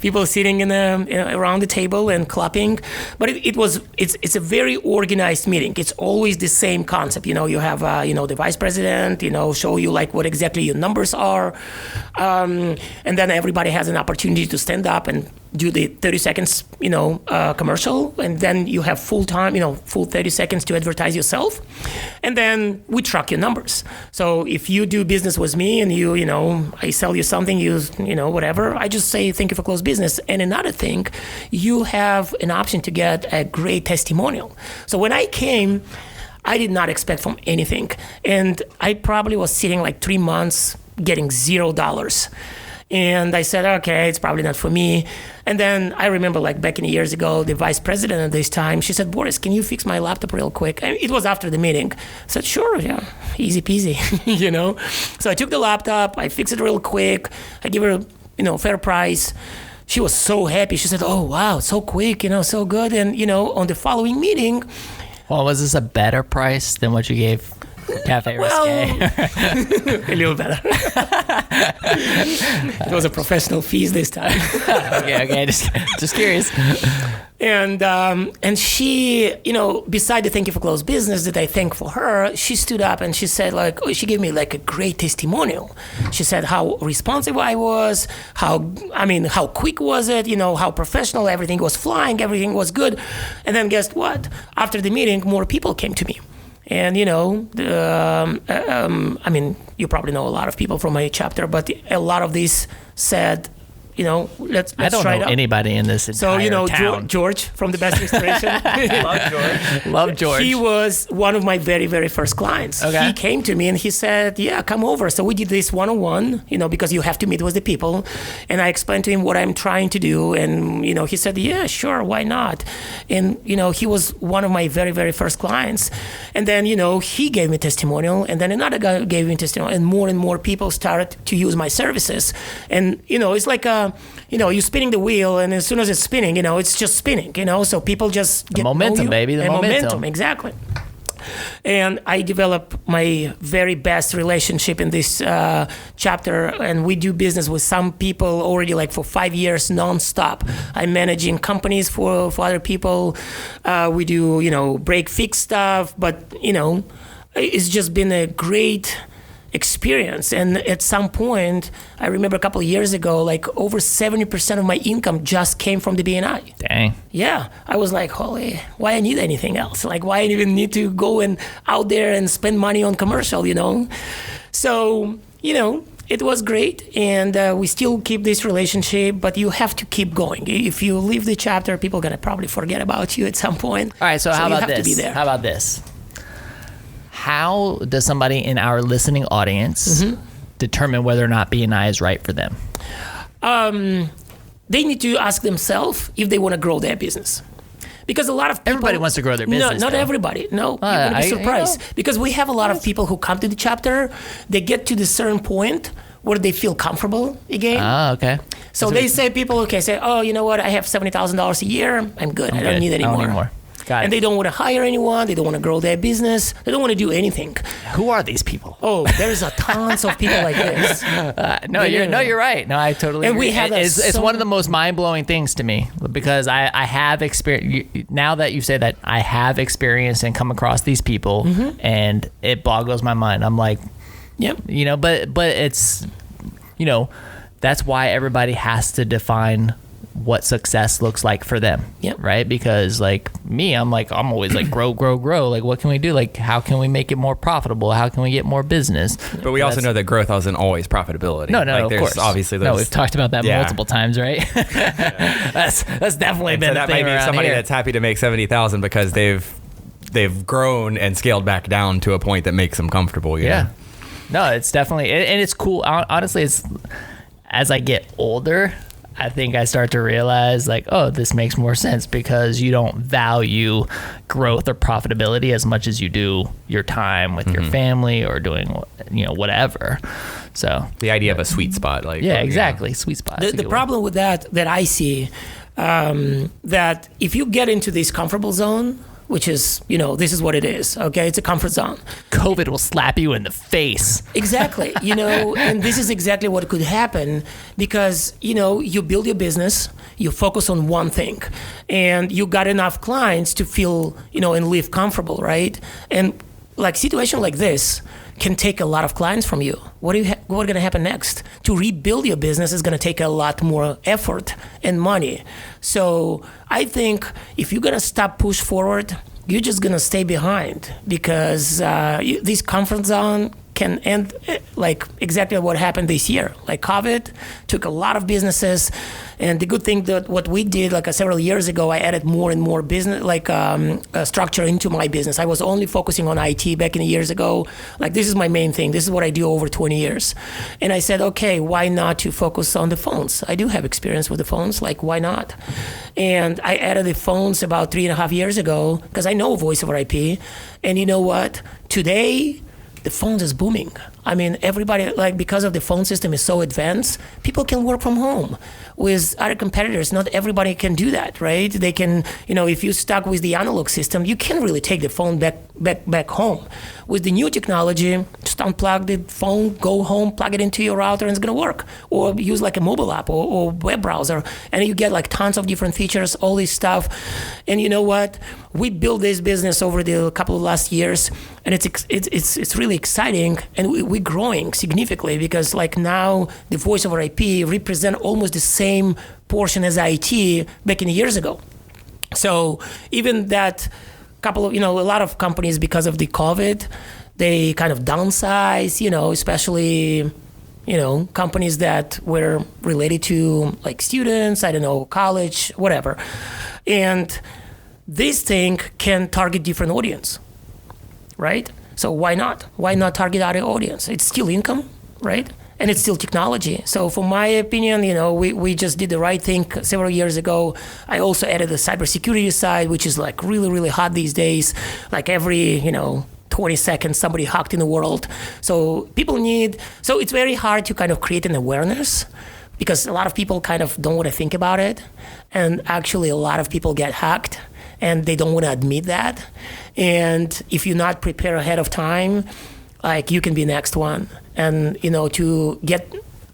people sitting around the table and clapping. But it's a very organized meeting. It's always the same concept. You have, the vice president, show you like what exactly your numbers are. And then everybody has an opportunity to stand up and do the 30 seconds, commercial, and then you have full 30 seconds to advertise yourself, and then we track your numbers. So if you do business with me and I sell you something, whatever, I just say thank you for close business. And another thing, you have an option to get a great testimonial. So when I came, I did not expect from anything, and I probably was sitting like 3 months getting $0. And I said, okay, it's probably not for me. And then I remember like back in years ago, the vice president at this time, she said, Boris, can you fix my laptop real quick? And it was after the meeting. I said, sure, yeah, easy peasy, So I took the laptop, I fixed it real quick. I give her, fair price. She was so happy. She said, oh, wow, so quick, so good. And, on the following meeting. Well, was this a better price than what you gave Cafe Risque? A little better. It was a professional fees this time. Okay, just curious. And she, beside the thank you for close business that I thank for her, she stood up and she said she gave me like a great testimonial. She said how responsive I was, how quick was it, how professional everything was flying, everything was good. And then guess what? After the meeting, more people came to me. And, you probably know a lot of people from my chapter, but a lot of these said, let's I don't try know it out. Anybody in this entire town. George from the Best Restoration. Love George. He was one of my very, very first clients. Okay. He came to me and he said, yeah, come over. So we did this one-on-one, because you have to meet with the people. And I explained to him what I'm trying to do. And, he said, yeah, sure, why not? And, he was one of my very, very first clients. And then, he gave me testimonial. And then another guy gave me testimonial. And more people started to use my services. And, it's like you're spinning the wheel, and as soon as it's spinning, it's just spinning, so people just get momentum, baby, the momentum. Exactly. And I developed my very best relationship in this chapter, and we do business with some people already like for 5 years nonstop. I'm managing companies for other people. We do, break fix stuff, but, it's just been a great experience. And at some point, I remember a couple of years ago, like over 70% of my income just came from the BNI. Dang. Yeah. I was like, holy, why I need anything else? Like, why I even need to go and out there and spend money on commercial, So, it was great, and we still keep this relationship, but you have to keep going. If you leave the chapter, people are going to probably forget about you at some point. All right, so how about you have this? to be there. How about this? how does somebody in our listening audience determine whether or not BNI is right for them? They need to ask themselves if they want to grow their business. Because a lot of people... Everybody wants to grow their business. No, not everybody. No, you're going to be surprised. Because we have a lot of people who come to the chapter, they get to this certain point where they feel comfortable again. Ah, okay. So they say, oh, you know what, I have $70,000 a year, I'm good, I don't need any more. Got it. And they don't want to hire anyone, they don't want to grow their business, they don't want to do anything. Who are these people? Oh, there's a tons of people like this. You're right. No, I totally and agree. We have it's one of the most mind-blowing things to me, because I have experience. Now that you say that, I have experienced and come across these people, and it boggles my mind. I'm like, yep. But it's, that's why everybody has to define what success looks like for them. Yep. Right? Because like me, I'm always like grow. Like, what can we do? Like, how can we make it more profitable? How can we get more business? But we also know that growth isn't always profitability. No, like, of course. Obviously, no, we've talked about that multiple times, right? That's definitely been a thing. That might be somebody here. that's happy to make 70,000 because they've grown and scaled back down to a point that makes them comfortable. You know? No, it's definitely, and it's cool. Honestly, it's as I get older, I think I start to realize like, oh, this makes more sense, because you don't value growth or profitability as much as you do your time with your family or doing, whatever. So the idea of a sweet spot, like exactly, sweet spot. The problem with that I see, that if you get into this comfortable zone, which is, this is what it is, okay? It's a comfort zone. COVID will slap you in the face. Exactly, and this is exactly what could happen, because, you build your business, you focus on one thing, and you got enough clients to feel, and live comfortable, right? And like situation like this can take a lot of clients from you. What going to happen next? To rebuild your business is going to take a lot more effort and money. So I think if you're going to stop push forward, you're just going to stay behind, because this comfort zone can end like exactly what happened this year. Like COVID took a lot of businesses, and the good thing that what we did like several years ago, I added more and more business structure into my business. I was only focusing on IT back in the years ago. Like, this is my main thing. This is what I do over 20 years. And I said, okay, why not to focus on the phones? I do have experience with the phones. Like, why not? And I added the phones about 3.5 years ago, because I know voice over IP. And you know what? Today, the phones is booming. I mean, everybody, like, because of the phone system is so advanced, people can work from home. With other competitors, not everybody can do that, right? They can, if you're stuck with the analog system, you can't really take the phone back home. With the new technology, just unplug the phone, go home, plug it into your router, and it's gonna work. Or use like a mobile app or web browser, and you get like tons of different features, all this stuff. And you know what? We built this business over the couple of last years, and it's really exciting, and we're growing significantly, because like now the voice over IP represent almost the same portion as IT back in years ago. So even that couple of, a lot of companies, because of the COVID, they kind of downsize, especially, companies that were related to like students, I don't know, college, whatever. And this thing can target different audience, right? So why not? Why not target our audience? It's still income, right? And it's still technology. So for my opinion, we just did the right thing several years ago. I also added the cybersecurity side, which is like really, really hot these days. Like every, 20 seconds, somebody hacked in the world. So it's very hard to kind of create an awareness, because a lot of people kind of don't want to think about it. And actually a lot of people get hacked, and they don't want to admit that. And if you're not prepared ahead of time, like, you can be next one. And, to get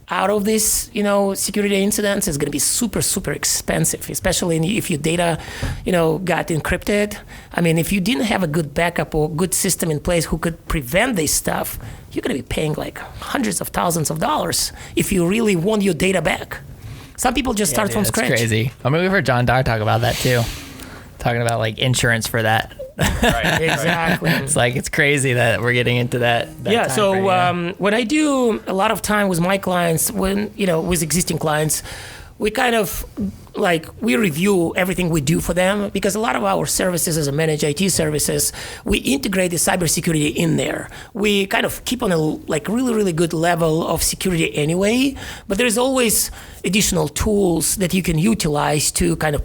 out of this, security incidents is going to be super, super expensive, especially if your data, got encrypted. I mean, if you didn't have a good backup or good system in place who could prevent this stuff, you're going to be paying like hundreds of thousands of dollars if you really want your data back. Some people just start from scratch. That's crazy. I mean, we've heard John Dye talk about that too. Talking about like insurance for that. Right, exactly. It's crazy that we're getting into that yeah, so frame, when I do a lot of time with my clients, with existing clients, we kind of we review everything we do for them, because a lot of our services as a managed IT services, we integrate the cybersecurity in there. We kind of keep on a really, really good level of security anyway, but there's always additional tools that you can utilize to kind of,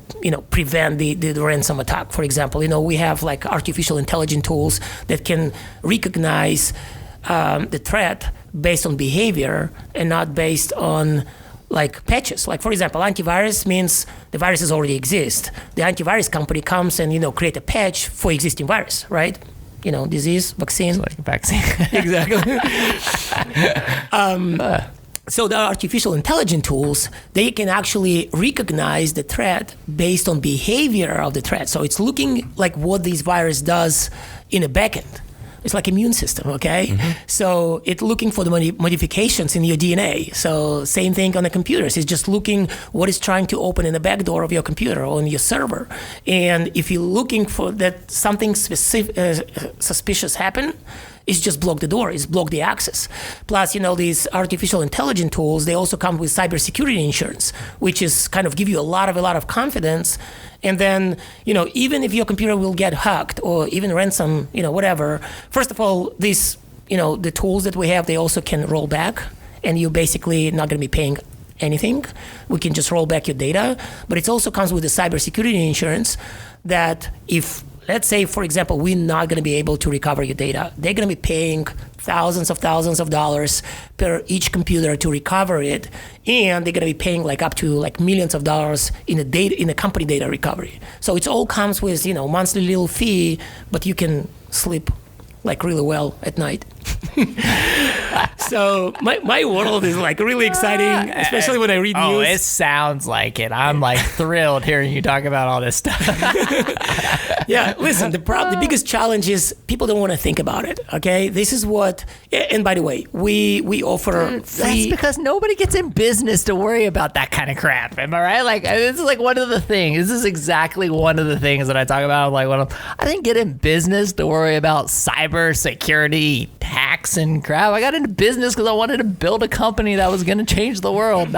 prevent the ransom attack. For example, we have artificial intelligence tools that can recognize the threat based on behavior and not based on patches. For example, antivirus means the viruses already exist. The antivirus company comes and create a patch for existing virus, right? Disease, vaccine. It's like a vaccine. Exactly. So the artificial intelligence tools, they can actually recognize the threat based on behavior of the threat. So it's looking like what this virus does in a backend. It's like immune system, okay? Mm-hmm. So it's looking for the modifications in your DNA. So same thing on the computers. It's just looking what is trying to open in the back door of your computer or on your server. And if you're looking for that something specific, suspicious happen, it's just block the door, it's block the access. Plus, these artificial intelligence tools, they also come with cybersecurity insurance, which is kind of give you a lot of confidence. And then, even if your computer will get hacked or even ransom, whatever, first of all, these, the tools that we have, they also can roll back, and you're basically not going to be paying anything. We can just roll back your data. But it also comes with the cybersecurity insurance that if, let's say, for example, we're not going to be able to recover your data, they're going to be paying thousands of dollars per each computer to recover it, and they're going to be paying up to millions of dollars in a company data recovery. So it all comes with monthly little fee, but you can sleep really well at night. So my world is really exciting, especially when I read news. Oh, it sounds like it. I'm thrilled hearing you talk about all this stuff. Yeah, listen, the biggest challenge is people don't want to think about it, okay? This is what, and by the way, we offer free. That's because nobody gets in business to worry about that kind of crap. Am I right? This is one of the things. This is exactly one of the things that I talk about. I didn't get in business to worry about cybersecurity, tax, and crap. I got into business because I wanted to build a company that was going to change the world.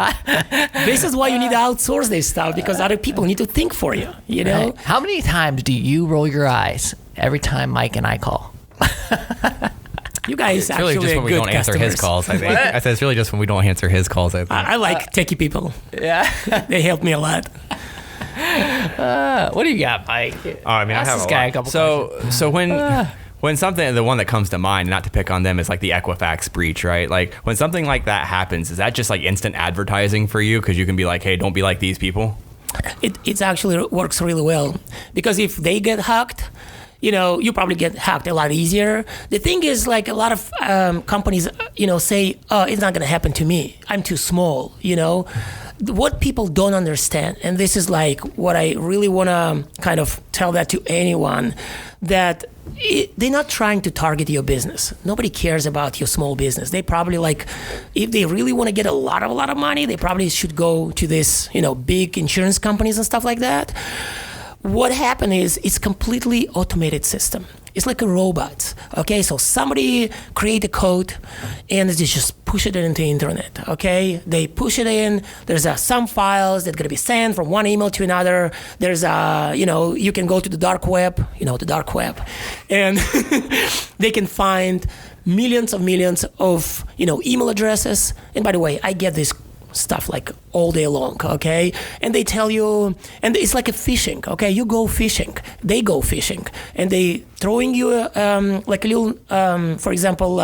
This is why you need to outsource this stuff, because other people need to think for you, Right. How many times do you roll your eyes every time Mike and I call? You guys it's really just when we don't answer his calls, I think. I said it's really just when we don't answer his calls, I think. I like techie people. Yeah. They help me a lot. What do you got, Mike? Oh, I mean, Ask I have this a guy lot. a couple questions. So when something, the one that comes to mind, not to pick on them, is the Equifax breach, right? When something like that happens, is that just instant advertising for you? Because you can be hey, don't be like these people? It actually works really well, because if they get hacked, you probably get hacked a lot easier. The thing is, a lot of companies, say, oh, it's not going to happen to me. I'm too small, What people don't understand, and this is what I really want to kind of tell that to anyone, that they're not trying to target your business. Nobody cares about your small business. They probably if they really want to get a lot of money, they probably should go to this, big insurance companies and stuff like that. What happened is it's completely automated system. It's like a robot, okay? So somebody create a code and they just push it into the internet, okay? They push it in. There's some files that are gonna be sent from one email to another. There's you can go to the dark web, the dark web, and they can find millions of email addresses. And by the way, I get this stuff all day long, okay? And they tell you, and it's like a fishing, okay? You go fishing, they go fishing, and they throwing you a little, for example,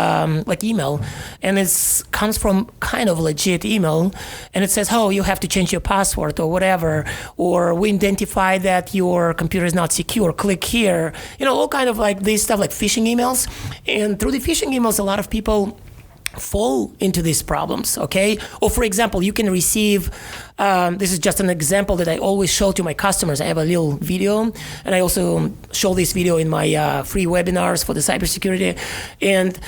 email, and it comes from kind of legit email, and it says, oh, you have to change your password or whatever, or we identify that your computer is not secure, click here, all kind of this stuff, phishing emails. And through the phishing emails, a lot of people fall into these problems, okay? Or for example, you can receive, this is just an example that I always show to my customers. I have a little video, and I also show this video in my free webinars for the cybersecurity. And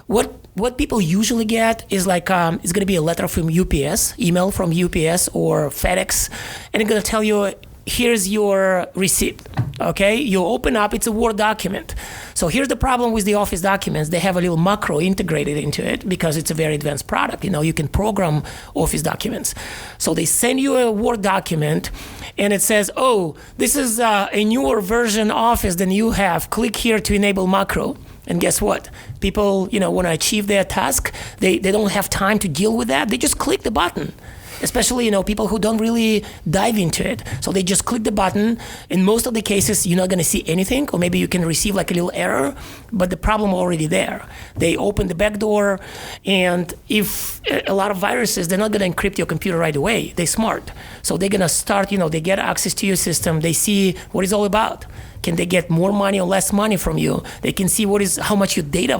what people usually get is it's going to be a letter from UPS, email from UPS or FedEx, and it's going to tell you, here's your receipt. Okay, you open up, it's a Word document. So here's the problem with the Office documents. They have a little macro integrated into it because it's a very advanced product. You can program Office documents. So they send you a Word document and it says, oh, this is a newer version Office than you have. Click here to enable macro. And guess what? People, want to achieve their task, they don't have time to deal with that. They just click the button. Especially, people who don't really dive into it. So they just click the button. In most of the cases, you're not going to see anything, or maybe you can receive like a little error, but the problem already there. They open the back door, and if a lot of viruses, they're not going to encrypt your computer right away. They're smart. So they're going to start, they get access to your system. They see what it's all about. Can they get more money or less money from you? They can see how much your data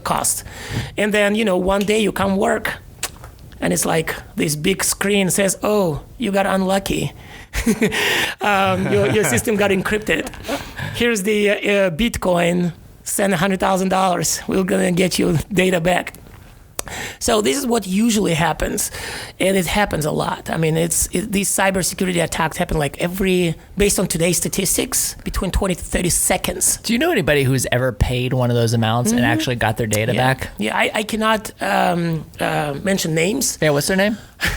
costs. And then, one day you come work, and it's like this big screen says, oh, you got unlucky. Your system got encrypted. Here's the Bitcoin, send $100,000. We're going to get your data back. So this is what usually happens, and it happens a lot. I mean, these cybersecurity attacks happen based on today's statistics, between 20 to 30 seconds. Do you know anybody who's ever paid one of those amounts and actually got their data back? Yeah, I cannot mention names. Yeah, what's their name?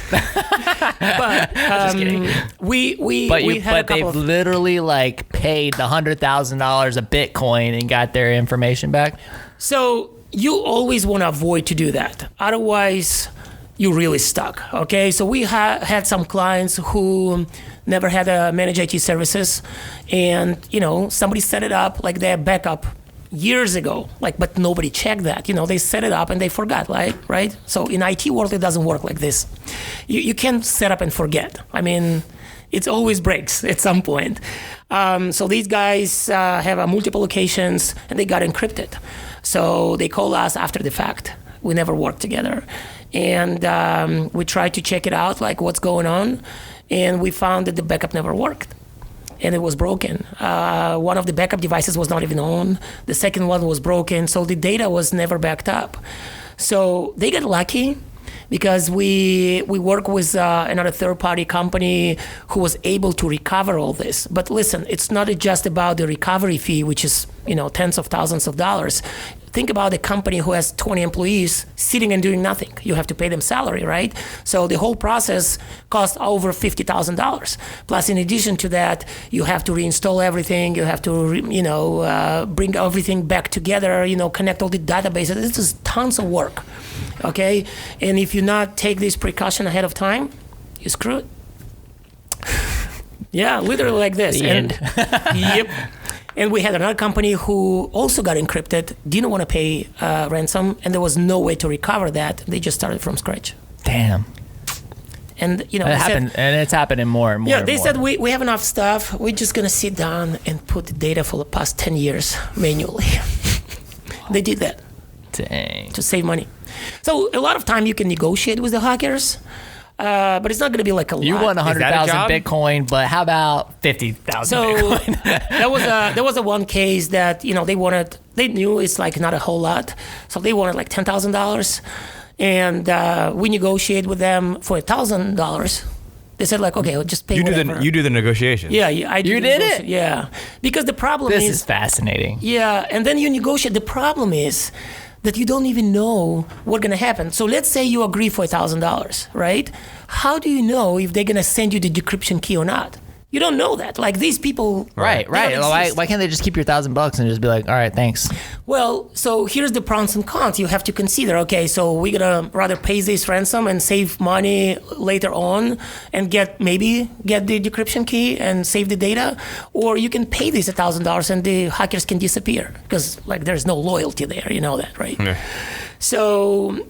But Just kidding. we had a couple they've literally paid the $100,000 of Bitcoin and got their information back. So you always want to avoid to do that. Otherwise, you're really stuck, okay? So we had some clients who never had managed IT services, and, somebody set it up like their backup years ago, but nobody checked that. They set it up and they forgot, right? So in IT world, it doesn't work like this. You can't set up and forget. I mean, it always breaks at some point. So these guys have multiple locations, and they got encrypted. So they call us after the fact. We never worked together. And we tried to check it out, what's going on. And we found that the backup never worked. And it was broken. One of the backup devices was not even on. The second one was broken. So the data was never backed up. So they got lucky, because we work with another third-party company who was able to recover all this. But listen, it's not just about the recovery fee, which is tens of thousands of dollars. Think about a company who has 20 employees sitting and doing nothing. You have to pay them salary, right? So the whole process costs over $50,000. Plus, in addition to that, you have to reinstall everything. You have to, bring everything back together. Connect all the databases. This is tons of work. Okay, and if you not take this precaution ahead of time, you screw it. Yeah, literally like this. Yep. And we had another company who also got encrypted, didn't want to pay ransom, and there was no way to recover that. They just started from scratch. Damn. And it's happening more and more. Yeah, they said we have enough stuff. We're just gonna sit down and put the data for the past 10 years manually. They did that. Dang. To save money. So a lot of time you can negotiate with the hackers, but it's not going to be like a lot. You want 100,000 Bitcoin, but how about 50,000 Bitcoin? there was a one case that they knew it's not a whole lot, so they wanted $10,000, and we negotiated with them for $1,000. They said okay, I'll just pay whatever. You do the negotiation. Yeah, I You did it? Yeah, because the problem This is fascinating. Yeah, and then you negotiate. The problem is that you don't even know what's gonna happen. So let's say you agree for $1,000, right? How do you know if they're gonna send you the decryption key or not? You don't know that. These people. Right. Why can't they just keep your $1,000 and just be like, all right, thanks? Well, so here's the pros and cons you have to consider. Okay, so we're gonna rather pay this ransom and save money later on and get the decryption key and save the data, or you can pay this $1,000 and the hackers can disappear because there's no loyalty there. You know that, right? Yeah. So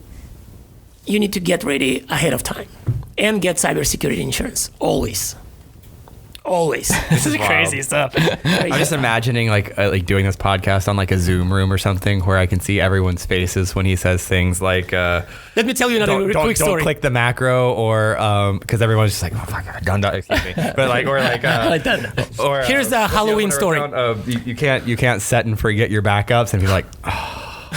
you need to get ready ahead of time and get cybersecurity insurance always. This is crazy stuff. I'm just imagining doing this podcast on a Zoom room or something where I can see everyone's faces when he says things like let me tell you another quick story. Don't click the macro, or because everyone's just oh fuck, done, excuse me, but or here's the Halloween story. You can't set and forget your backups, and be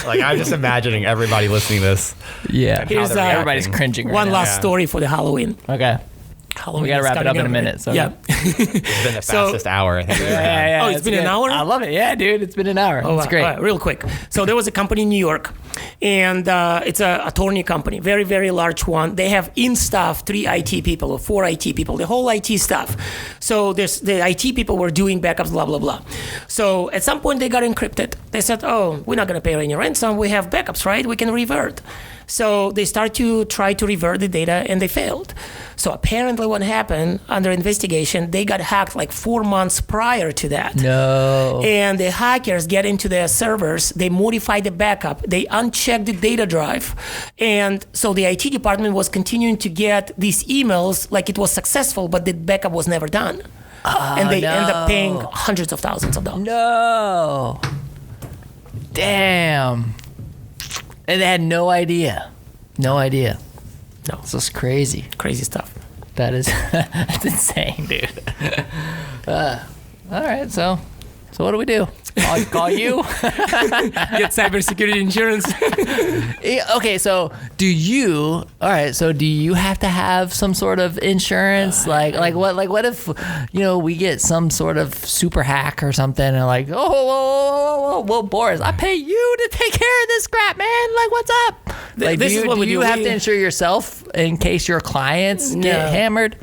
I'm just imagining everybody listening to this. Yeah. Here's everybody's cringing. One last story for the Halloween. Okay. How long We got to is wrap it up coming in a minute. So Yeah. It's been the So- fastest hour, I think. Yeah, Oh, it's been an hour? I love it. Yeah, dude, it's been an hour. Oh, It's great. all right, real quick. So there was a company in New York, and it's a attorney company, very, very large one. They have in staff 3 IT people or 4 IT people, the whole IT staff. So the IT people were doing backups, blah, blah, blah. So at some point they got encrypted. They said, oh, we're not going to pay any ransom. We have backups, right? We can revert. So they start to try to revert the data, and they failed. So apparently what happened under investigation, they got hacked like 4 months prior to that. No. And the hackers get into their servers, they modify the backup, they uncheck the data drive. And so the IT department was continuing to get these emails like it was successful, but the backup was never done. And they end up paying hundreds of thousands of dollars. No. Damn. And they had no idea. No idea. No. This is crazy. Crazy stuff. That is that's insane, dude. All right, so what do we do? Call you? Get cybersecurity insurance. Yeah, okay, so do you have to have some sort of insurance? Like what if, we get some sort of super hack or something and like, whoa, Boris, I pay you to take care of this crap, man. Like, what's up? Like, This is what we do you do. have to insure yourself in case your clients get hammered?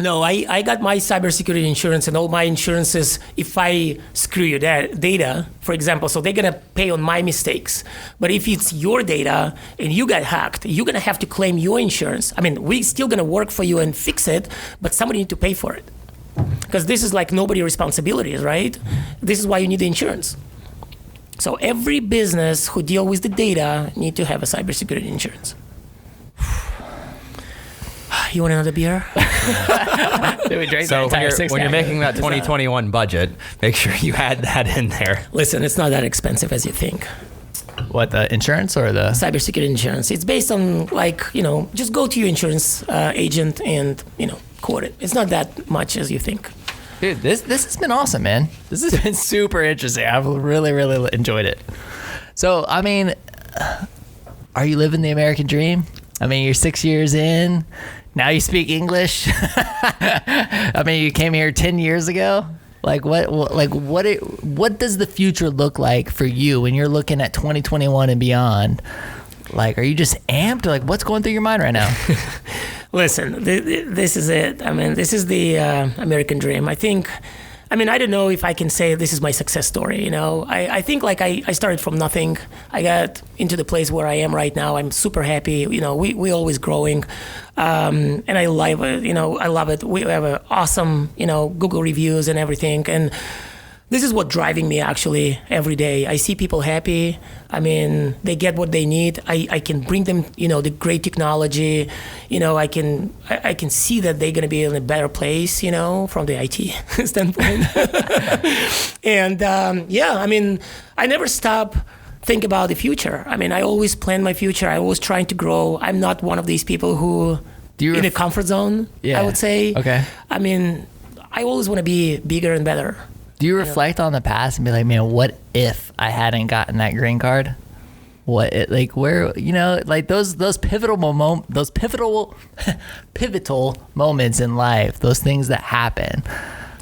No, I got my cybersecurity insurance, and all my insurances, if I screw your data, for example, so they're going to pay on my mistakes. But if it's your data and you got hacked, you're going to have to claim your insurance. I mean, we're still going to work for you and fix it, but somebody need to pay for it. Because this is like nobody's responsibility, right? This is why you need the insurance. So every business who deal with the data need to have a cybersecurity insurance. You want another beer? Did we drink So the entire when you're 6-pack? making that 2021 budget, make sure you add that in there. Listen, it's not that expensive as you think. What, the insurance or the? Cybersecurity insurance. It's based on just go to your insurance agent and quote it. It's not that much as you think. Dude, this has been awesome, man. This has been super interesting. I've really, really enjoyed it. So, I mean, are you living the American dream? I mean, you're 6 years in. Now you speak English. I mean, you came here 10 years ago. What does the future look like for you when you're looking at 2021 and beyond? Like, are you just amped? Like, what's going through your mind right now? Listen, this is it. I mean, this is the American dream. I don't know if I can say this is my success story. I think I started from nothing. I got into the place where I am right now. I'm super happy. We always growing, and I love it. I love it. We have an awesome, Google reviews and everything, and this is what driving me actually every day. I see people happy. I mean, they get what they need. I can bring them, the great technology. I can see that they're going to be in a better place, from the IT standpoint. And I never stop think about the future. I mean, I always plan my future. I always trying to grow. I'm not one of these people who in a comfort zone, I would say. Okay. I mean, I always want to be bigger and better. Do you reflect on the past and be like, man, what if I hadn't gotten that green card? Those pivotal moments in life, those things that happen.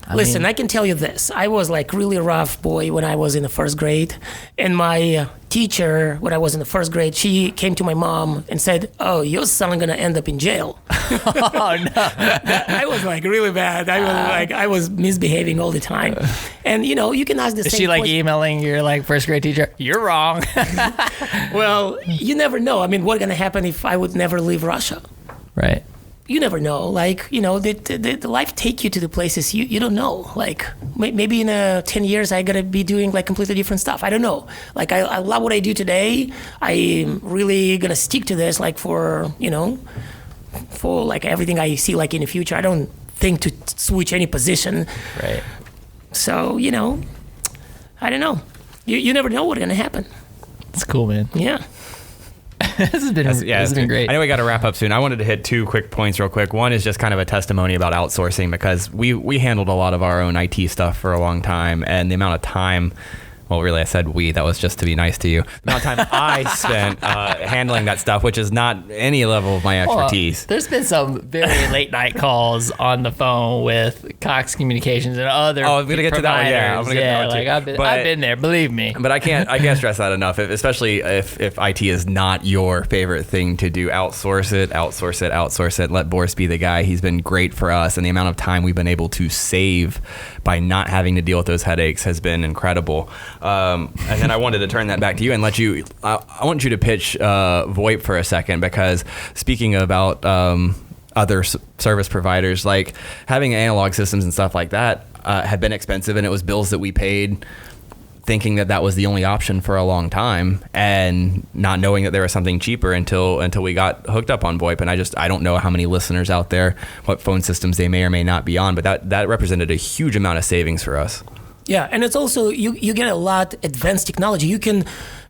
I can tell you this. I was like really rough boy when I was in the first grade. And my teacher, when I was in the first grade, she came to my mom and said, "Oh, your son gonna end up in jail." Oh, no. I was like really bad. I was misbehaving all the time. And you can ask the same Is she like question. emailing your first grade teacher? You're wrong. Well, you never know. I mean, what's gonna happen if I would never leave Russia? Right. You never know. The life take you to the places you don't know. Like maybe in 10 years I gotta be doing completely different stuff. I don't know. I love what I do today. I'm really gonna stick to this for everything I see in the future. I don't think to switch any position. Right. So I don't know. You never know what's gonna happen. It's cool, man. Yeah. This has been great. I know we got to wrap up soon. I wanted to hit 2 quick points real quick. One is just kind of a testimony about outsourcing, because we handled a lot of our own IT stuff for a long time, and the amount of time Well, really, I said we. That was just to be nice to you. The amount of time I spent handling that stuff, which is not any level of my expertise. There's been some very late night calls on the phone with Cox Communications and other. Oh, I'm gonna get to that one. Yeah, I'm gonna get to that one too. Like I've been there. Believe me. But I can't stress that enough. Especially if IT is not your favorite thing to do, outsource it. Let Boris be the guy. He's been great for us, and the amount of time we've been able to save by not having to deal with those headaches has been incredible. And then I wanted to turn that back to you and let you. I want you to pitch VoIP for a second, because speaking about other service providers, like having analog systems and stuff like that had been expensive, and it was bills that we paid thinking that was the only option for a long time, and not knowing that there was something cheaper until we got hooked up on VoIP. And I don't know how many listeners out there, what phone systems they may or may not be on, but that represented a huge amount of savings for us. Yeah, and it's also, you get a lot advanced technology. You can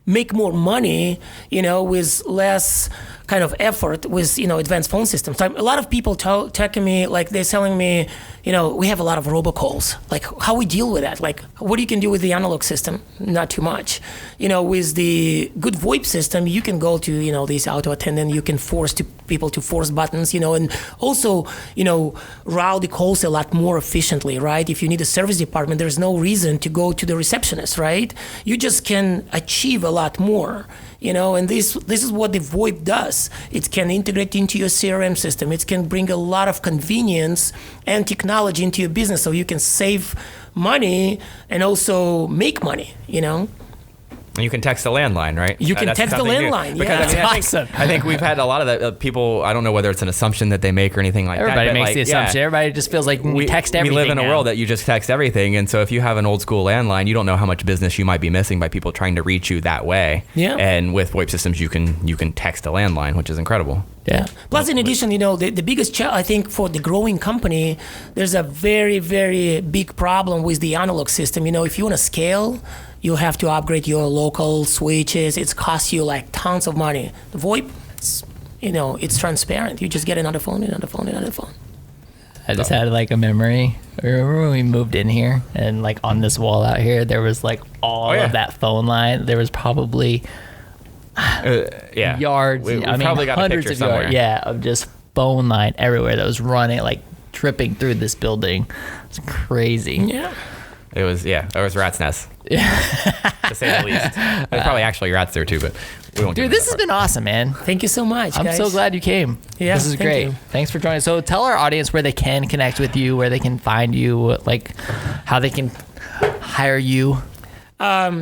make more money, with less kind of effort with, advanced phone systems. A lot of people talking me, like they're telling me, we have a lot of robocalls. Like how we deal with that? Like what you can do with the analog system? Not too much. With the good VoIP system, you can go to, this auto attendant, you can force people to force buttons, and also, route the calls a lot more efficiently, right? If you need a service department, there's no reason to go to the receptionist, right? You just can achieve a lot more. And this is what the VoIP does. It can integrate into your CRM system. It can bring a lot of convenience and technology into your business, so you can save money and also make money, And you can text the landline, right? You can text the landline. New. Because, awesome. I think we've had a lot of that. People, I don't know whether it's an assumption that they make or anything like Everybody that. Makes the assumption. Everybody just feels like we text everything. We live in a now. world that you just text everything. And so if you have an old school landline, you don't know how much business you might be missing by people trying to reach you that way. Yeah. And with VoIP systems, you can text a landline, which is incredible. Yeah. Plus, in addition, the biggest challenge, I think, for the growing company, there's a very, very big problem with the analog system. If you want to scale, you have to upgrade your local switches. It costs you like tons of money. The VoIP, it's transparent. You just get another phone. I just had like a memory. Remember when we moved in here, and like on this wall out here, there was like all of that phone line. There was probably yards. We probably got hundreds a picture of somewhere. yards. Yeah, of just phone line everywhere that was running, like dripping through this building. It's crazy. Yeah. It was rat's nest. To say the least. There's probably actually rats there too, but we won't. Dude, this has been awesome, man. Thank you so much, I'm guys. so glad you came. Yeah, this is thank great. you. Thanks for joining. So tell our audience where they can connect with you, where they can find you, like how they can hire you.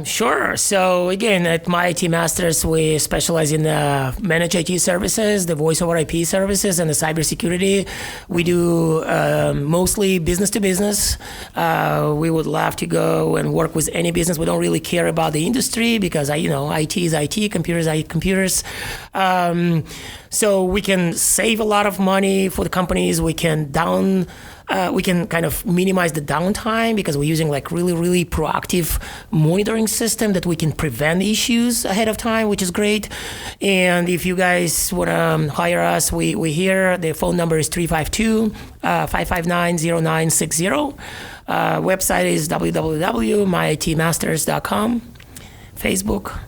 Sure. So again, at myitmasters, we specialize in managed IT services, the voice over IP services, and the cybersecurity. We do mostly business to business. We would love to go and work with any business. We don't really care about the industry because IT is IT, computers are computers. So we can save a lot of money for the companies. We can kind of minimize the downtime because we're using like really, really proactive monitoring system that we can prevent issues ahead of time, which is great. And if you guys want to hire us, we're here. The phone number is 352-559-0960. Website is www.myitmasters.com. Facebook.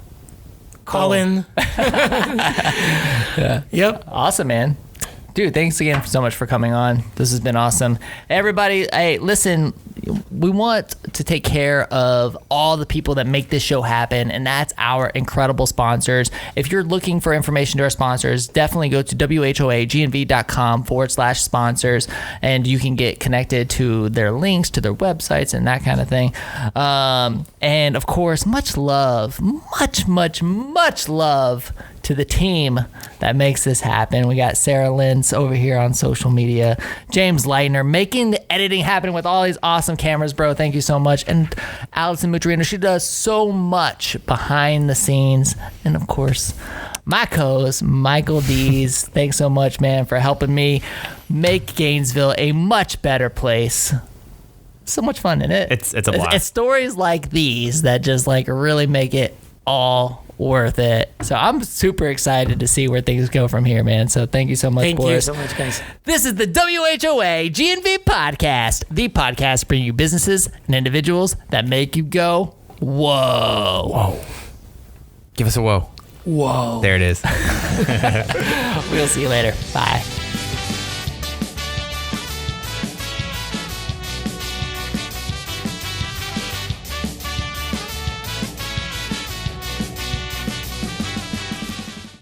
Collin. Yeah. Yep. Awesome, man. Dude, thanks again so much for coming on. This has been awesome. Everybody, hey, listen, we want to take care of all the people that make this show happen, and that's our incredible sponsors. If you're looking for information to our sponsors, definitely go to whoagnv.com/sponsors, and you can get connected to their links, to their websites, and that kind of thing. And of course, much love to the team that makes this happen. We got Sarah Lentz over here on social media, James Leitner making the editing happen with all these awesome cameras, bro. Thank you so much. And Allison Mutrino, she does so much behind the scenes. And of course, my co-host, Michael Dees. Thanks so much, man, for helping me make Gainesville a much better place. So much fun, isn't it? It's a blast. It's stories like these that just like really make it all worth it. So I'm super excited to see where things go from here, man. So thank you so much, Boris. Thank you so much, guys. This is the WHOA GNV podcast, the podcast bringing you businesses and individuals that make you go, Whoa. Whoa. Give us a whoa. Whoa. There it is. We'll see you later. Bye.